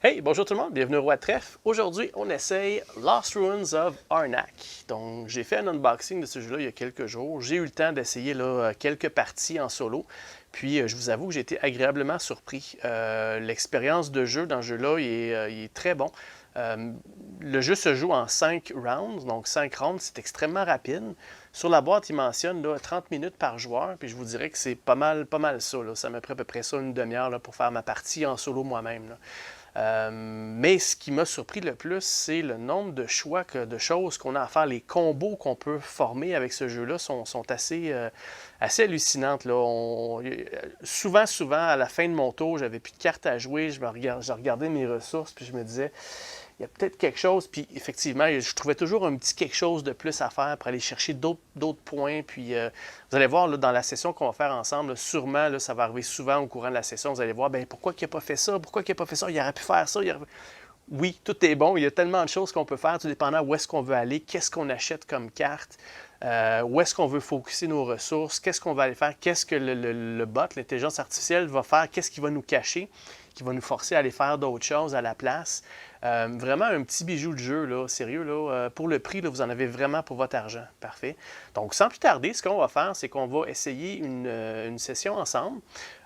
Hey, bonjour tout le monde, bienvenue au Roi de Trèfle. Aujourd'hui, on essaye Lost Ruins of Arnak. Donc, j'ai fait un unboxing de ce jeu-là il y a quelques jours. J'ai eu le temps d'essayer quelques parties en solo. Puis, je vous avoue que j'ai été agréablement surpris. L'expérience de jeu dans ce jeu-là, il est très bon. Le jeu se joue en 5 rounds, donc 5 rounds, c'est extrêmement rapide. Sur la boîte, il mentionne 30 minutes par joueur, puis je vous dirais que c'est pas mal ça. Ça m'a pris à peu près ça une demi-heure pour faire ma partie en solo moi-même. Mais ce qui m'a surpris le plus, c'est le nombre de choix, de choses qu'on a à faire. Les combos qu'on peut former avec ce jeu-là sont assez hallucinantes. Là. Souvent, à la fin de mon tour, j'avais plus de cartes à jouer. Je regardais mes ressources, puis je me disais, il y a peut-être quelque chose. Puis effectivement, je trouvais toujours un petit quelque chose de plus à faire pour aller chercher d'autres points. Puis vous allez voir là, dans la session qu'on va faire ensemble, là, sûrement, là, ça va arriver souvent au courant de la session. Vous allez voir, ben pourquoi il n'a pas fait ça? Pourquoi il n'a pas fait ça? Il aurait pu faire ça. Oui, tout est bon. Il y a tellement de choses qu'on peut faire, tout dépendant où est-ce qu'on veut aller, qu'est-ce qu'on achète comme carte, où est-ce qu'on veut focuser nos ressources, qu'est-ce qu'on va aller faire, qu'est-ce que le bot, l'intelligence artificielle, va faire, qu'est-ce qu'il va nous cacher, qui va nous forcer à aller faire d'autres choses à la place. Vraiment un petit bijou de jeu, là, sérieux. Là, pour le prix, là, vous en avez vraiment pour votre argent. Parfait. Donc, sans plus tarder, ce qu'on va faire, c'est qu'on va essayer une session ensemble.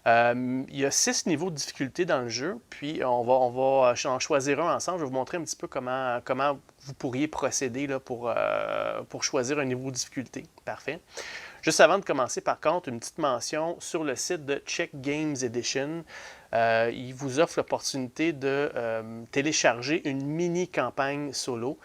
Il y a 6 niveaux de difficulté dans le jeu, puis on va en choisir un ensemble. Je vais vous montrer un petit peu comment vous pourriez procéder là, pour choisir un niveau de difficulté. Parfait. Juste avant de commencer, par contre, une petite mention sur le site de Check Games Edition. Il vous offre l'opportunité de télécharger une mini-campagne solo.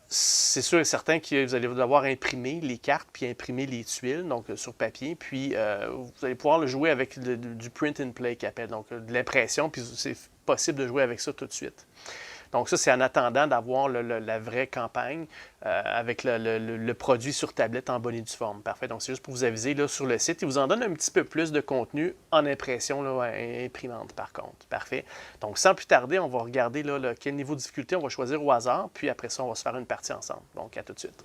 C'est sûr et certain que vous allez devoir imprimer les cartes puis imprimer les tuiles, donc sur papier. Puis vous allez pouvoir le jouer avec du print and play qu'il appelle, donc de l'impression, puis c'est possible de jouer avec ça tout de suite. Donc ça, c'est en attendant d'avoir la vraie campagne avec le produit sur tablette en bonne et due forme. Parfait. Donc c'est juste pour vous aviser là, sur le site. Il vous en donne un petit peu plus de contenu en impression là, imprimante par contre. Parfait. Donc sans plus tarder, on va regarder là, quel niveau de difficulté on va choisir au hasard. Puis après ça, on va se faire une partie ensemble. Donc à tout de suite.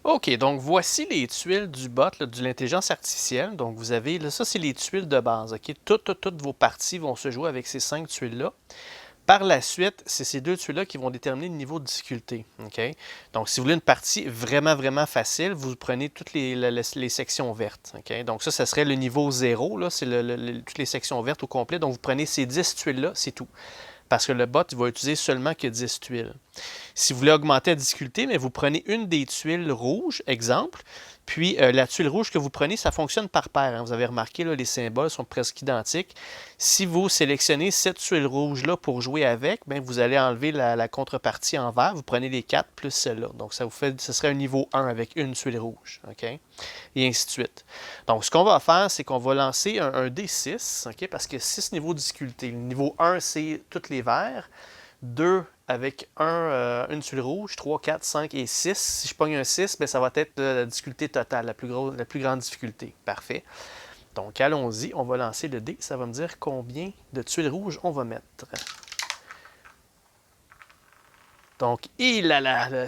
OK, donc voici les tuiles du bot, là, de l'intelligence artificielle. Donc vous avez, là, ça c'est les tuiles de base. OK? Toutes vos parties vont se jouer avec ces 5 tuiles-là. Par la suite, c'est ces 2 tuiles-là qui vont déterminer le niveau de difficulté. Okay? Donc, si vous voulez une partie vraiment facile, vous prenez toutes les sections vertes. Okay? Donc, ça serait le niveau 0. C'est toutes les sections vertes au complet. Donc, vous prenez ces 10 tuiles-là, c'est tout. Parce que le bot il va utiliser seulement que 10 tuiles. Si vous voulez augmenter la difficulté, mais vous prenez une des tuiles rouges, exemple, puis la tuile rouge que vous prenez, ça fonctionne par paire. Hein. Vous avez remarqué, là, les symboles sont presque identiques. Si vous sélectionnez cette tuile rouge-là pour jouer avec, bien, vous allez enlever la contrepartie en vert. Vous prenez les 4 plus celle-là. Donc, ce serait un niveau 1 avec une tuile rouge. Okay? Et ainsi de suite. Donc, ce qu'on va faire, c'est qu'on va lancer un D6, okay? Parce que 6 niveaux de difficulté. Le niveau 1, c'est tous les verts. 2 avec une tuile rouge, 3, 4, 5 et 6. Si je pogne un 6, bien, ça va être la difficulté totale, la plus grande difficulté. Parfait. Donc, allons-y. On va lancer le dé. Ça va me dire combien de tuiles rouges on va mettre. Donc, il a là,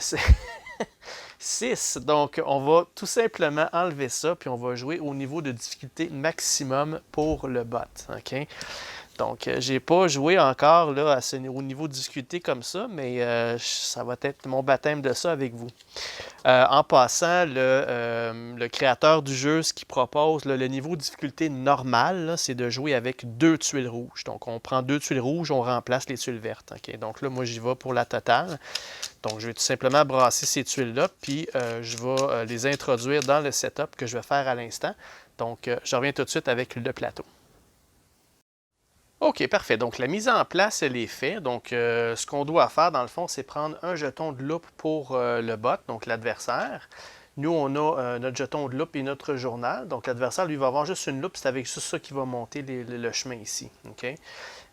6. Donc, on va tout simplement enlever ça, puis on va jouer au niveau de difficulté maximum pour le bot. OK? Donc, je n'ai pas joué encore là, au niveau de difficulté comme ça, mais ça va être mon baptême de ça avec vous. En passant, le créateur du jeu, ce qu'il propose, là, le niveau de difficulté normal, c'est de jouer avec 2 tuiles rouges. Donc, on prend 2 tuiles rouges, on remplace les tuiles vertes. Okay? Donc là, moi, j'y vais pour la totale. Donc, je vais tout simplement brasser ces tuiles-là, puis je vais les introduire dans le setup que je vais faire à l'instant. Donc, je reviens tout de suite avec le plateau. OK, parfait. Donc, la mise en place, elle est faite. Donc, ce qu'on doit faire, dans le fond, c'est prendre un jeton de loupe pour le bot, donc l'adversaire. Nous, on a notre jeton de loupe et notre journal. Donc, l'adversaire, lui, va avoir juste une loupe. C'est avec juste ça qu'il va monter le chemin ici. Okay?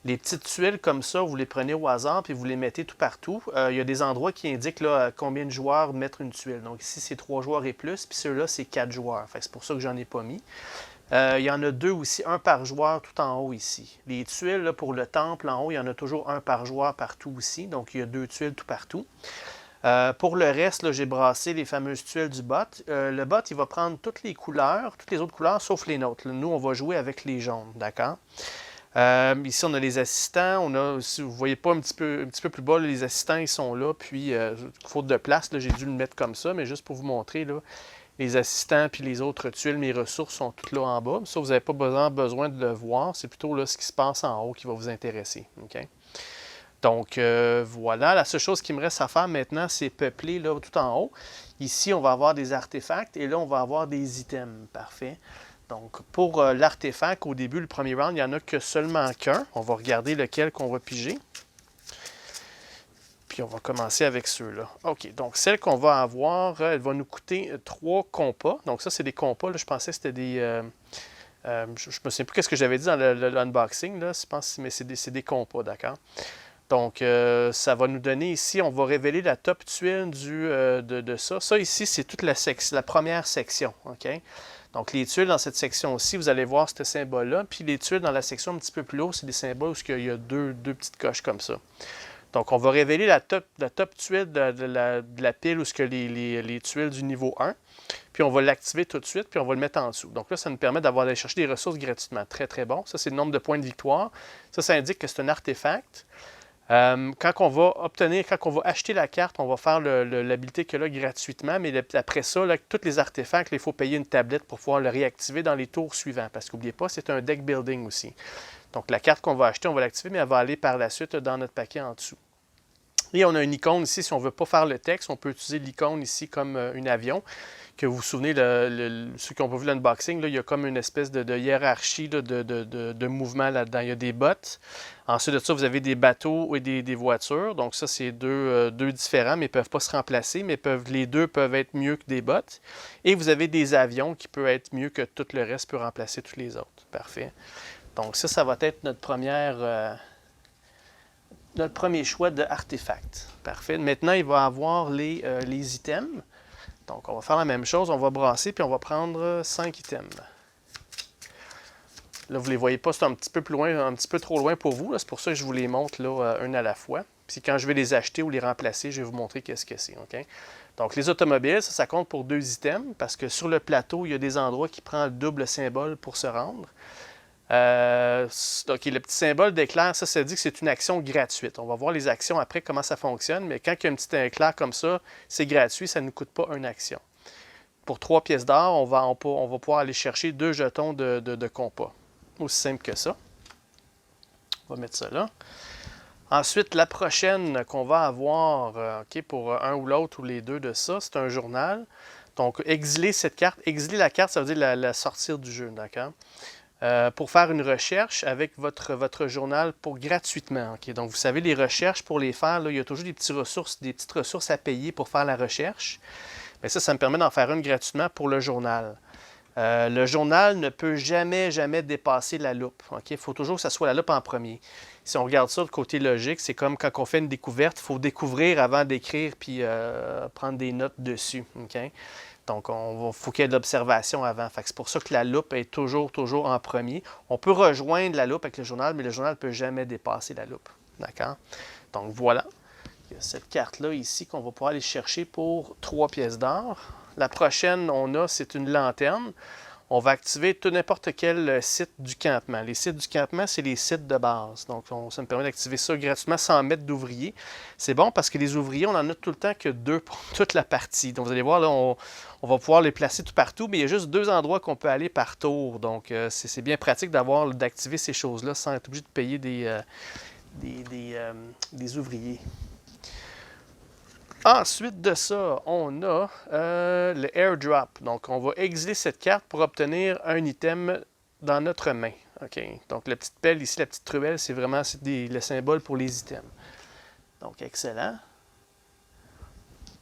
Les petites tuiles comme ça, vous les prenez au hasard puis vous les mettez tout partout. Il y a des endroits qui indiquent là, combien de joueurs mettre une tuile. Donc, ici, c'est 3 joueurs et plus. Puis ceux-là, c'est 4 joueurs. C'est pour ça que j'en ai pas mis. Il y en a 2 aussi, un par joueur tout en haut ici. Les tuiles là, pour le temple en haut, il y en a toujours un par joueur partout aussi. Donc, il y a 2 tuiles tout partout. Pour le reste, j'ai brassé les fameuses tuiles du bot. Le bot, il va prendre toutes les couleurs, toutes les autres couleurs, sauf les nôtres. Là, nous, on va jouer avec les jaunes, d'accord? Ici, on a les assistants. On a, si vous ne voyez pas un petit peu plus bas, là, les assistants, ils sont là. Puis, faute de place, j'ai dû le mettre comme ça, mais juste pour vous montrer, là, les assistants puis les autres tuiles, mes ressources sont toutes là en bas. Ça, vous n'avez pas besoin de le voir. C'est plutôt là, ce qui se passe en haut qui va vous intéresser. Okay? Donc, voilà. La seule chose qui me reste à faire maintenant, c'est peupler là, tout en haut. Ici, on va avoir des artefacts et là, on va avoir des items. Parfait. Donc, pour l'artefact, au début, le premier round, il n'y en a que seulement qu'un. On va regarder lequel qu'on va piger. Puis, on va commencer avec ceux-là. OK, donc celle qu'on va avoir, elle va nous coûter 3 compas. Donc, ça, c'est des compas. Là, je pensais que c'était des... je ne me souviens plus ce que j'avais dit dans l'unboxing. Je pense, mais c'est des compas, d'accord? Donc, ça va nous donner ici, on va révéler la top tuile de ça. Ça, ici, c'est toute la première section. OK? Donc, les tuiles dans cette section-ci, vous allez voir ce symbole-là. Puis, les tuiles dans la section un petit peu plus haut, c'est des symboles où il y a deux petites coches comme ça. Donc, on va révéler la top tuile de la pile où ce que les tuiles du niveau 1. Puis, on va l'activer tout de suite, puis on va le mettre en dessous. Donc là, ça nous permet d'aller chercher des ressources gratuitement. Très, très bon. Ça, c'est le nombre de points de victoire. Ça indique que c'est un artefact. Quand on va acheter la carte, on va faire l'habilité que là gratuitement, mais après ça, là, tous les artefacts, il faut payer une tablette pour pouvoir le réactiver dans les tours suivants. Parce qu'oubliez pas, c'est un deck building aussi. Donc la carte qu'on va acheter, on va l'activer, mais elle va aller par la suite dans notre paquet en dessous. Et on a une icône ici, si on ne veut pas faire le texte, on peut utiliser l'icône ici comme un avion. Que vous vous souvenez, ceux qui ont pas vu l'unboxing, il y a comme une espèce de hiérarchie de mouvements là-dedans. Il y a des bots. Ensuite de ça, vous avez des bateaux et des voitures. Donc ça, c'est deux différents, mais ils ne peuvent pas se remplacer, mais les deux peuvent être mieux que des bots. Et vous avez des avions qui peuvent être mieux que tout le reste, peut remplacer tous les autres. Parfait. Donc ça va être notre premier choix d'artefact. Parfait. Maintenant, il va y avoir les items. Donc, on va faire la même chose. On va brasser, puis on va prendre 5 items. Là, vous ne les voyez pas, c'est un petit peu plus loin, un petit peu trop loin pour vous. C'est pour ça que je vous les montre là, un à la fois. Puis quand je vais les acheter ou les remplacer, je vais vous montrer qu'est-ce que c'est. Okay? Donc, les automobiles, ça compte pour 2 items, parce que sur le plateau, il y a des endroits qui prennent le double symbole pour se rendre. Donc, le petit symbole d'éclair, ça dit que c'est une action gratuite. On va voir les actions après, comment ça fonctionne, mais quand il y a un petit éclair comme ça, c'est gratuit, ça ne nous coûte pas une action. Pour 3 pièces d'or, on va pouvoir aller chercher 2 jetons de compas. Aussi simple que ça. On va mettre ça là. Ensuite, la prochaine qu'on va avoir, pour un ou l'autre ou les deux de ça, c'est un journal. Donc, exiler cette carte. Exiler la carte, ça veut dire la sortir du jeu, d'accord? Pour faire une recherche avec votre journal gratuitement. Okay? Donc, vous savez, les recherches, pour les faire, là, il y a toujours des petites ressources à payer pour faire la recherche. Mais ça me permet d'en faire une gratuitement pour le journal. Le journal ne peut jamais dépasser la loupe. Okay? Il faut toujours que ça soit la loupe en premier. Si on regarde ça de côté logique, c'est comme quand on fait une découverte, il faut découvrir avant d'écrire puis prendre des notes dessus. Okay? Donc, il faut qu'il y ait de l'observation avant. C'est pour ça que la loupe est toujours en premier. On peut rejoindre la loupe avec le journal, mais le journal ne peut jamais dépasser la loupe. D'accord? Donc, voilà. Il y a cette carte-là ici qu'on va pouvoir aller chercher pour 3 pièces d'or. La prochaine, c'est une lanterne. On va activer n'importe quel site du campement. Les sites du campement, c'est les sites de base. Donc, ça me permet d'activer ça gratuitement sans mettre d'ouvriers. C'est bon parce que les ouvriers, on n'en a tout le temps que 2 pour toute la partie. Donc, vous allez voir, là, on va pouvoir les placer tout partout, mais il y a juste 2 endroits qu'on peut aller par tour. Donc, c'est bien pratique d'activer ces choses-là sans être obligé de payer des ouvriers. Ensuite de ça, on a le airdrop. Donc, on va exiler cette carte pour obtenir un item dans notre main. Okay? Donc, la petite pelle ici, la petite truelle, c'est vraiment le symbole pour les items. Donc, excellent.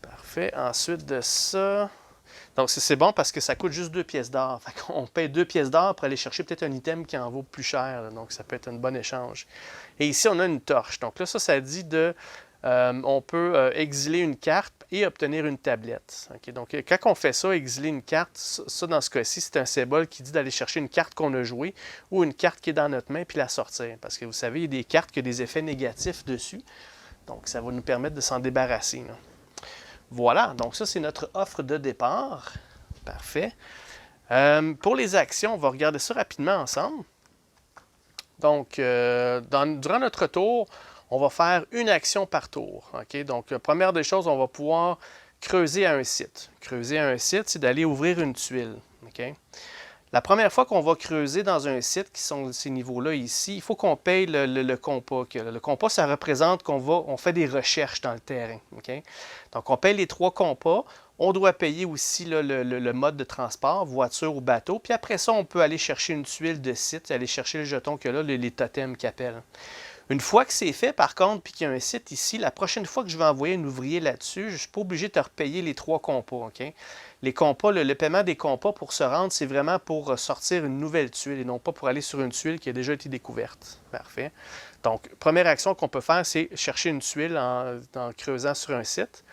Parfait. Ensuite de ça... Donc, c'est bon parce que ça coûte juste 2 pièces d'or. On paye 2 pièces d'or pour aller chercher peut-être un item qui en vaut plus cher. Là. Donc, ça peut être un bon échange. Et ici, on a une torche. Donc là, ça dit de... on peut exiler une carte et obtenir une tablette. Okay? Donc, quand on fait ça, exiler une carte, ça dans ce cas-ci, c'est un symbole qui dit d'aller chercher une carte qu'on a jouée ou une carte qui est dans notre main puis la sortir. Parce que vous savez, il y a des cartes qui ont des effets négatifs dessus. Donc, ça va nous permettre de s'en débarrasser. Là. Voilà, donc ça, c'est notre offre de départ. Parfait. Pour les actions, on va regarder ça rapidement ensemble. Donc, durant notre tour, on va faire une action par tour. Okay? Donc, première des choses, on va pouvoir creuser à un site. Creuser à un site, c'est d'aller ouvrir une tuile. Okay? La première fois qu'on va creuser dans un site, qui sont ces niveaux-là ici, il faut qu'on paye le compas. Le compas, ça représente on fait des recherches dans le terrain. Okay? Donc, on paye les 3 compas. On doit payer aussi là, le mode de transport, voiture ou bateau. Puis après ça, on peut aller chercher une tuile de site, aller chercher le jeton que là, les totems qui appellent. Une fois que c'est fait, par contre, puis qu'il y a un site ici, la prochaine fois que je vais envoyer un ouvrier là-dessus, je ne suis pas obligé de te repayer les 3 compas. Okay? Les compas, le paiement des compas pour se rendre, c'est vraiment pour sortir une nouvelle tuile et non pas pour aller sur une tuile qui a déjà été découverte. Parfait. Donc, première action qu'on peut faire, c'est chercher une tuile en creusant sur un site.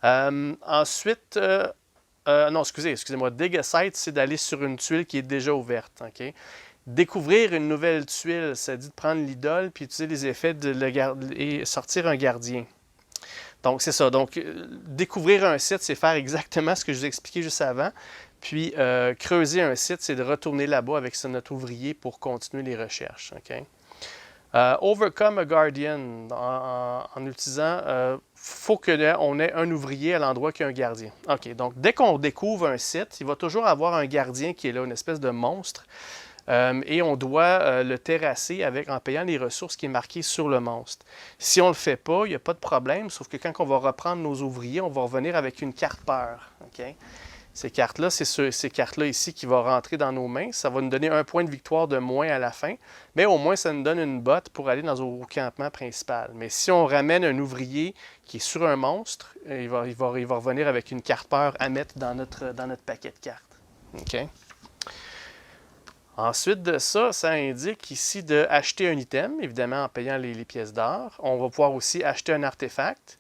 Ensuite, non, excusez-moi, dig a site, c'est d'aller sur une tuile qui est déjà ouverte. Okay? Découvrir une nouvelle tuile, ça dit de prendre l'idole puis utiliser les effets et sortir un gardien. Donc, c'est ça. Donc, découvrir un site, c'est faire exactement ce que je vous ai expliqué juste avant. Puis, creuser un site, c'est de retourner là-bas avec notre ouvrier pour continuer les recherches. Okay? Overcome a guardian, en utilisant, faut qu'on ait un ouvrier à l'endroit qu'il y a un gardien. OK, donc dès qu'on découvre un site, il va toujours avoir un gardien qui est là, une espèce de monstre. Et on doit le terrasser en payant les ressources qui est marquées sur le monstre. Si on ne le fait pas, il n'y a pas de problème, sauf que quand on va reprendre nos ouvriers, on va revenir avec une carte peur. Okay? Ces cartes-là, c'est ces cartes-là ici qui vont rentrer dans nos mains. Ça va nous donner un point de victoire de moins à la fin, mais au moins ça nous donne une botte pour aller au campement principal. Mais si on ramène un ouvrier qui est sur un monstre, il va revenir avec une carte peur à mettre dans notre paquet de cartes. Okay? Ensuite de ça, ça indique ici d'acheter un item, évidemment en payant les pièces d'or. On va pouvoir aussi acheter un artefact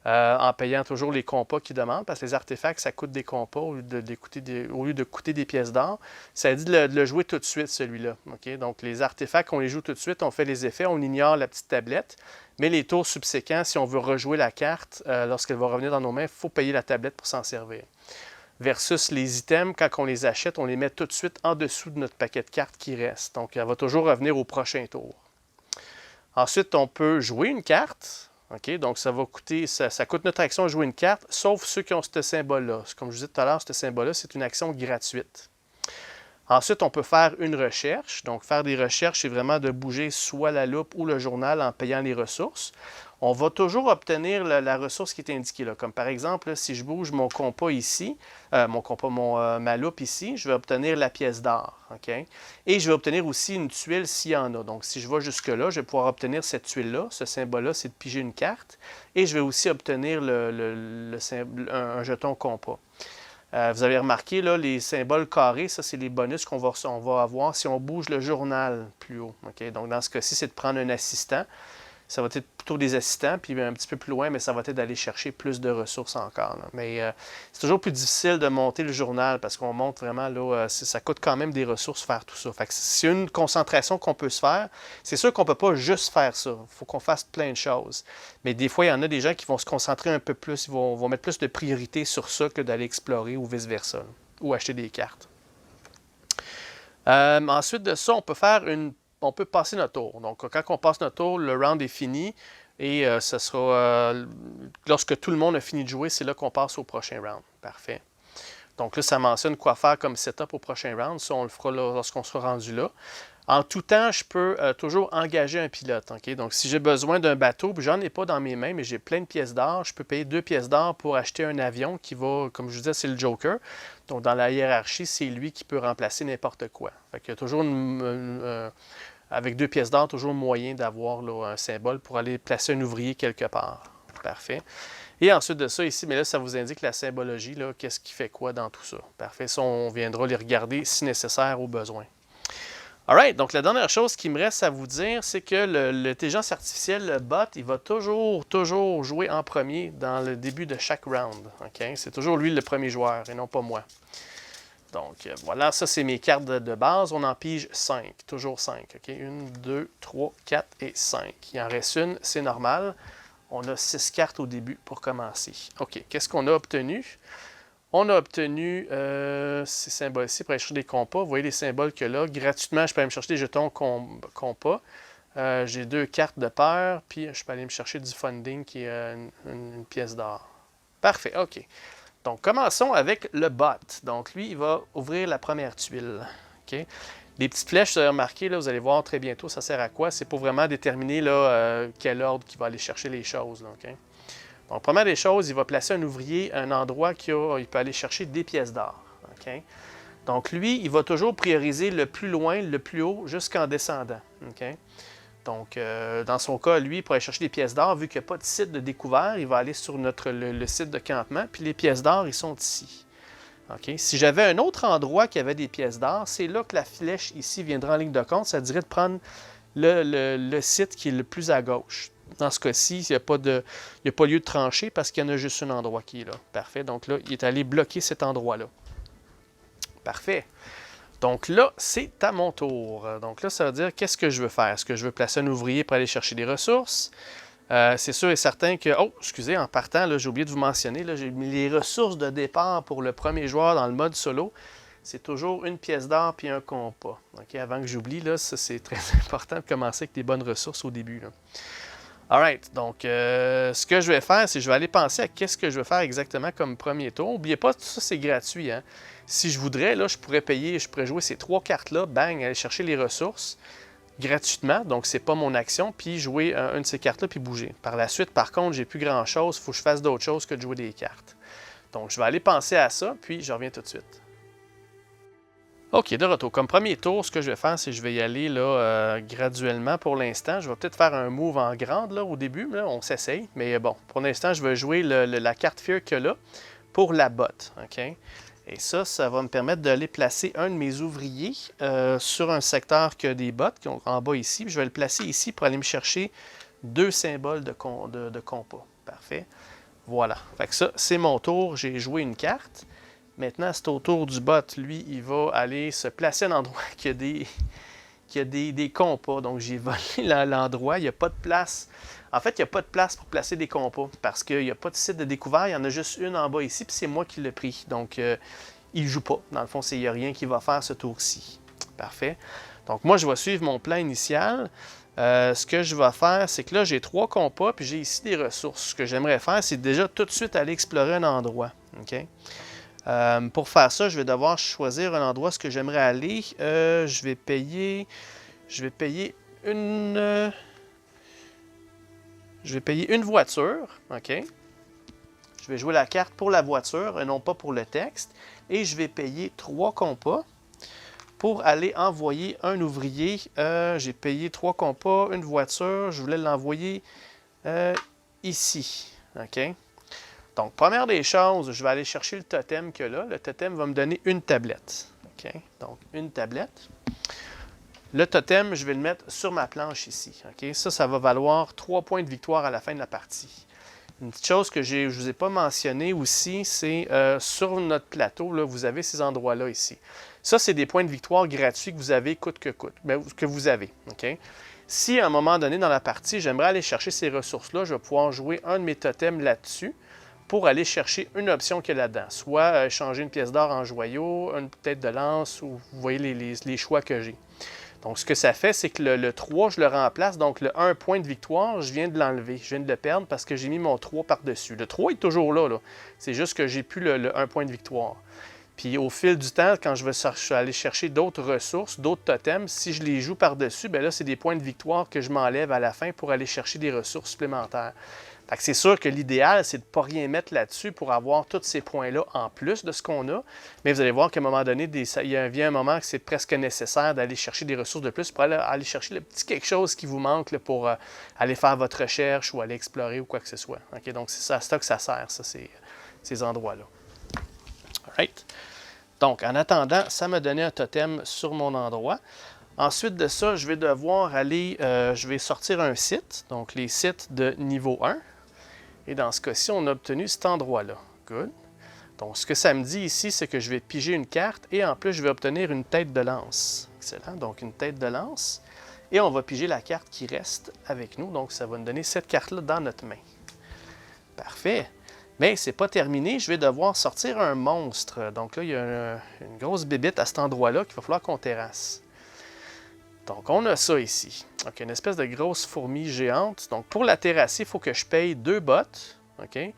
en payant toujours les compas qu'ils demandent, parce que les artefacts, ça coûte des compas au lieu de coûter des pièces d'or. Ça dit de le jouer tout de suite, celui-là. Okay? Donc, les artefacts, on les joue tout de suite, on fait les effets, on ignore la petite tablette. Mais les tours subséquents, si on veut rejouer la carte, lorsqu'elle va revenir dans nos mains, il faut payer la tablette pour s'en servir. Versus les items, quand on les achète, on les met tout de suite en dessous de notre paquet de cartes qui reste. Donc, elle va toujours revenir au prochain tour. Ensuite, on peut jouer une carte. Okay? Donc, ça coûte notre action de jouer une carte, sauf ceux qui ont ce symbole-là. Comme je vous disais tout à l'heure, ce symbole-là, c'est une action gratuite. Ensuite, on peut faire une recherche. Donc, faire des recherches, c'est vraiment de bouger soit la loupe ou le journal en payant les ressources. On va toujours obtenir la ressource qui est indiquée là. Comme par exemple, là, si je bouge mon compas ici, ma loupe ici, je vais obtenir la pièce d'or. Okay? Et je vais obtenir aussi une tuile s'il y en a. Donc, si je vais jusque-là, je vais pouvoir obtenir cette tuile-là. Ce symbole-là, c'est de piger une carte. Et je vais aussi obtenir un jeton compas. Vous avez remarqué, là, les symboles carrés, ça, c'est les bonus qu'on va avoir si on bouge le journal plus haut. Okay? Donc, dans ce cas-ci, c'est de prendre un assistant. Ça va être plutôt des assistants, puis un petit peu plus loin, mais ça va être d'aller chercher plus de ressources encore. Là. Mais c'est toujours plus difficile de monter le journal parce qu'on monte vraiment, là, ça coûte quand même des ressources faire tout ça. Fait que c'est une concentration qu'on peut se faire. C'est sûr qu'on ne peut pas juste faire ça. Il faut qu'on fasse plein de choses. Mais des fois, il y en a des gens qui vont se concentrer un peu plus, ils vont mettre plus de priorité sur ça que d'aller explorer ou vice-versa, là, ou acheter des cartes. Ensuite de ça, on peut passer notre tour. Donc, quand on passe notre tour, le round est fini et ce sera, lorsque tout le monde a fini de jouer, c'est là qu'on passe au prochain round. Parfait. Donc là, ça mentionne quoi faire comme setup au prochain round. Ça, on le fera lorsqu'on sera rendu là. En tout temps, je peux toujours engager un pilote. Okay? Donc, si j'ai besoin d'un bateau, puis j'en ai pas dans mes mains, mais j'ai plein de pièces d'or, je peux payer 2 pièces d'or pour acheter un avion qui va, comme je vous disais, c'est le Joker. Donc, dans la hiérarchie, c'est lui qui peut remplacer n'importe quoi. Fait qu'il y a toujours avec 2 pièces d'or, toujours moyen d'avoir là, un symbole pour aller placer un ouvrier quelque part. Parfait. Et ensuite de ça, ici, mais là, ça vous indique la symbologie, là, qu'est-ce qui fait quoi dans tout ça. Parfait. Ça, on viendra les regarder si nécessaire au besoin. Alright, donc la dernière chose qui me reste à vous dire, c'est que l'intelligence artificielle, le bot, il va toujours jouer en premier dans le début de chaque round. Okay? C'est toujours lui le premier joueur et non pas moi. Donc voilà, ça c'est mes cartes de base. On en pige 5, toujours 5. Okay? 1, 2, 3, 4 et 5. Il en reste une, c'est normal. On a 6 cartes au début pour commencer. OK, qu'est-ce qu'on a obtenu? On a obtenu ces symboles-ci pour aller chercher des compas. Vous voyez les symboles que là. Gratuitement, je peux aller me chercher des jetons compas. J'ai 2 cartes de peur, puis je peux aller me chercher du funding qui est une pièce d'or. Parfait, OK. Donc, commençons avec le bot. Donc, lui, il va ouvrir la première tuile. OK? Les petites flèches, vous avez remarqué, là, vous allez voir très bientôt, ça sert à quoi? C'est pour vraiment déterminer là, quel ordre qui va aller chercher les choses. Là, OK? Donc, première des choses, il va placer un ouvrier à un endroit il peut aller chercher des pièces d'or. OK? Donc, lui, il va toujours prioriser le plus loin, le plus haut, jusqu'en descendant. OK? Donc, dans son cas, lui, pour aller chercher des pièces d'or, vu qu'il n'y a pas de site de découvert, il va aller sur le site de campement, puis les pièces d'or, ils sont ici. Okay? Si j'avais un autre endroit qui avait des pièces d'or, c'est là que la flèche ici viendra en ligne de compte. Ça dirait de prendre le site qui est le plus à gauche. Dans ce cas-ci, il n'y a pas lieu de trancher parce qu'il y en a juste un endroit qui est là. Parfait. Donc là, il est allé bloquer cet endroit-là. Parfait. Donc là, c'est à mon tour. Donc là, ça veut dire qu'est-ce que je veux faire? Est-ce que je veux placer un ouvrier pour aller chercher des ressources? C'est sûr et certain que... Oh, excusez, en partant, j'ai oublié de vous mentionner, j'ai mis les ressources de départ pour le premier joueur dans le mode solo. C'est toujours une pièce d'or puis un compas. Okay, avant que j'oublie, ça c'est très important de commencer avec des bonnes ressources au début. Là. Alright, donc ce que je vais faire, c'est que je vais aller penser à qu'est-ce que je veux faire exactement comme premier tour. N'oubliez pas, tout ça c'est gratuit. Hein? Si je voudrais, là, je pourrais jouer ces 3 cartes-là, bang, aller chercher les ressources gratuitement, donc c'est pas mon action, puis jouer une de ces cartes-là, puis bouger. Par la suite, par contre, j'ai plus grand-chose, il faut que je fasse d'autres choses que de jouer des cartes. Donc, je vais aller penser à ça, puis je reviens tout de suite. OK, de retour. Comme premier tour, ce que je vais faire, c'est que je vais y aller là, graduellement pour l'instant. Je vais peut-être faire un move en grande là, au début, là, on s'essaye, mais bon, pour l'instant, je vais jouer la carte Fear que là pour la botte. OK? Et ça va me permettre d'aller placer un de mes ouvriers sur un secteur qui a des bottes, qui sont en bas ici. Puis je vais le placer ici pour aller me chercher 2 symboles de compas. Parfait. Voilà. Fait que ça, c'est mon tour. J'ai joué une carte. Maintenant, c'est au tour du bot. Lui, il va aller se placer à un endroit qui a des compas. Donc, j'ai volé l'endroit. Il n'y a pas de place. En fait, il n'y a pas de place pour placer des compas parce qu'il n'y a pas de site de découvert. Il y en a juste une en bas ici, puis c'est moi qui l'ai pris. Donc, il ne joue pas. Dans le fond, il n'y a rien qui va faire ce tour-ci. Parfait. Donc, moi, je vais suivre mon plan initial. Ce que je vais faire, c'est que là, j'ai 3 compas, puis j'ai ici des ressources. Ce que j'aimerais faire, c'est déjà tout de suite aller explorer un endroit. OK? Pour faire ça, je vais devoir choisir un endroit où j'aimerais aller. Je vais payer une... Je vais payer une voiture, OK? Je vais jouer la carte pour la voiture et non pas pour le texte. Et je vais payer 3 compas pour aller envoyer un ouvrier. J'ai payé 3 compas, une voiture. Je voulais l'envoyer ici, OK? Donc, première des choses, je vais aller chercher le totem que là. Le totem va me donner une tablette, OK? Donc, une tablette. Le totem, je vais le mettre sur ma planche ici. Okay? Ça va valoir 3 points de victoire à la fin de la partie. Une petite chose que je ne vous ai pas mentionné aussi, c'est sur notre plateau, là, vous avez ces endroits-là ici. Ça, c'est des points de victoire gratuits que vous avez coûte que coûte, mais que vous avez. Okay? Si à un moment donné dans la partie, j'aimerais aller chercher ces ressources-là, je vais pouvoir jouer un de mes totems là-dessus pour aller chercher une option qu'il y a là-dedans. Soit changer une pièce d'or en joyau, une tête de lance, ou vous voyez les choix que j'ai. Donc, ce que ça fait, c'est que le 3, je le remplace. Donc, le 1 point de victoire, je viens de l'enlever. Je viens de le perdre parce que j'ai mis mon 3 par-dessus. Le 3 est toujours là. C'est juste que j'ai plus le 1 point de victoire. Puis, au fil du temps, quand je vais aller chercher d'autres ressources, d'autres totems, si je les joue par-dessus, bien là, c'est des points de victoire que je m'enlève à la fin pour aller chercher des ressources supplémentaires. Fait que c'est sûr que l'idéal, c'est de ne pas rien mettre là-dessus pour avoir tous ces points-là en plus de ce qu'on a. Mais vous allez voir qu'à un moment donné, il vient un moment que c'est presque nécessaire d'aller chercher des ressources de plus pour aller chercher le petit quelque chose qui vous manque là, pour aller faire votre recherche ou aller explorer ou quoi que ce soit. Okay? Donc, c'est ça, à ça que ça sert, ça, ces endroits-là. Alright. Donc, en attendant, ça m'a donné un totem sur mon endroit. Ensuite de ça, je vais devoir aller, je vais sortir un site, donc les sites de niveau 1. Et dans ce cas-ci, on a obtenu cet endroit-là. Good. Donc, ce que ça me dit ici, c'est que je vais piger une carte et en plus, je vais obtenir une tête de lance. Excellent. Donc, une tête de lance. Et on va piger la carte qui reste avec nous. Donc, ça va nous donner cette carte-là dans notre main. Parfait. Mais c'est pas terminé, je vais devoir sortir un monstre. Donc là, il y a une grosse bébite à cet endroit-là qu'il va falloir qu'on terrasse. Donc on a ça ici. Donc une espèce de grosse fourmi géante. Donc pour la terrasser, il faut que je paye 2 bottes. OK? Et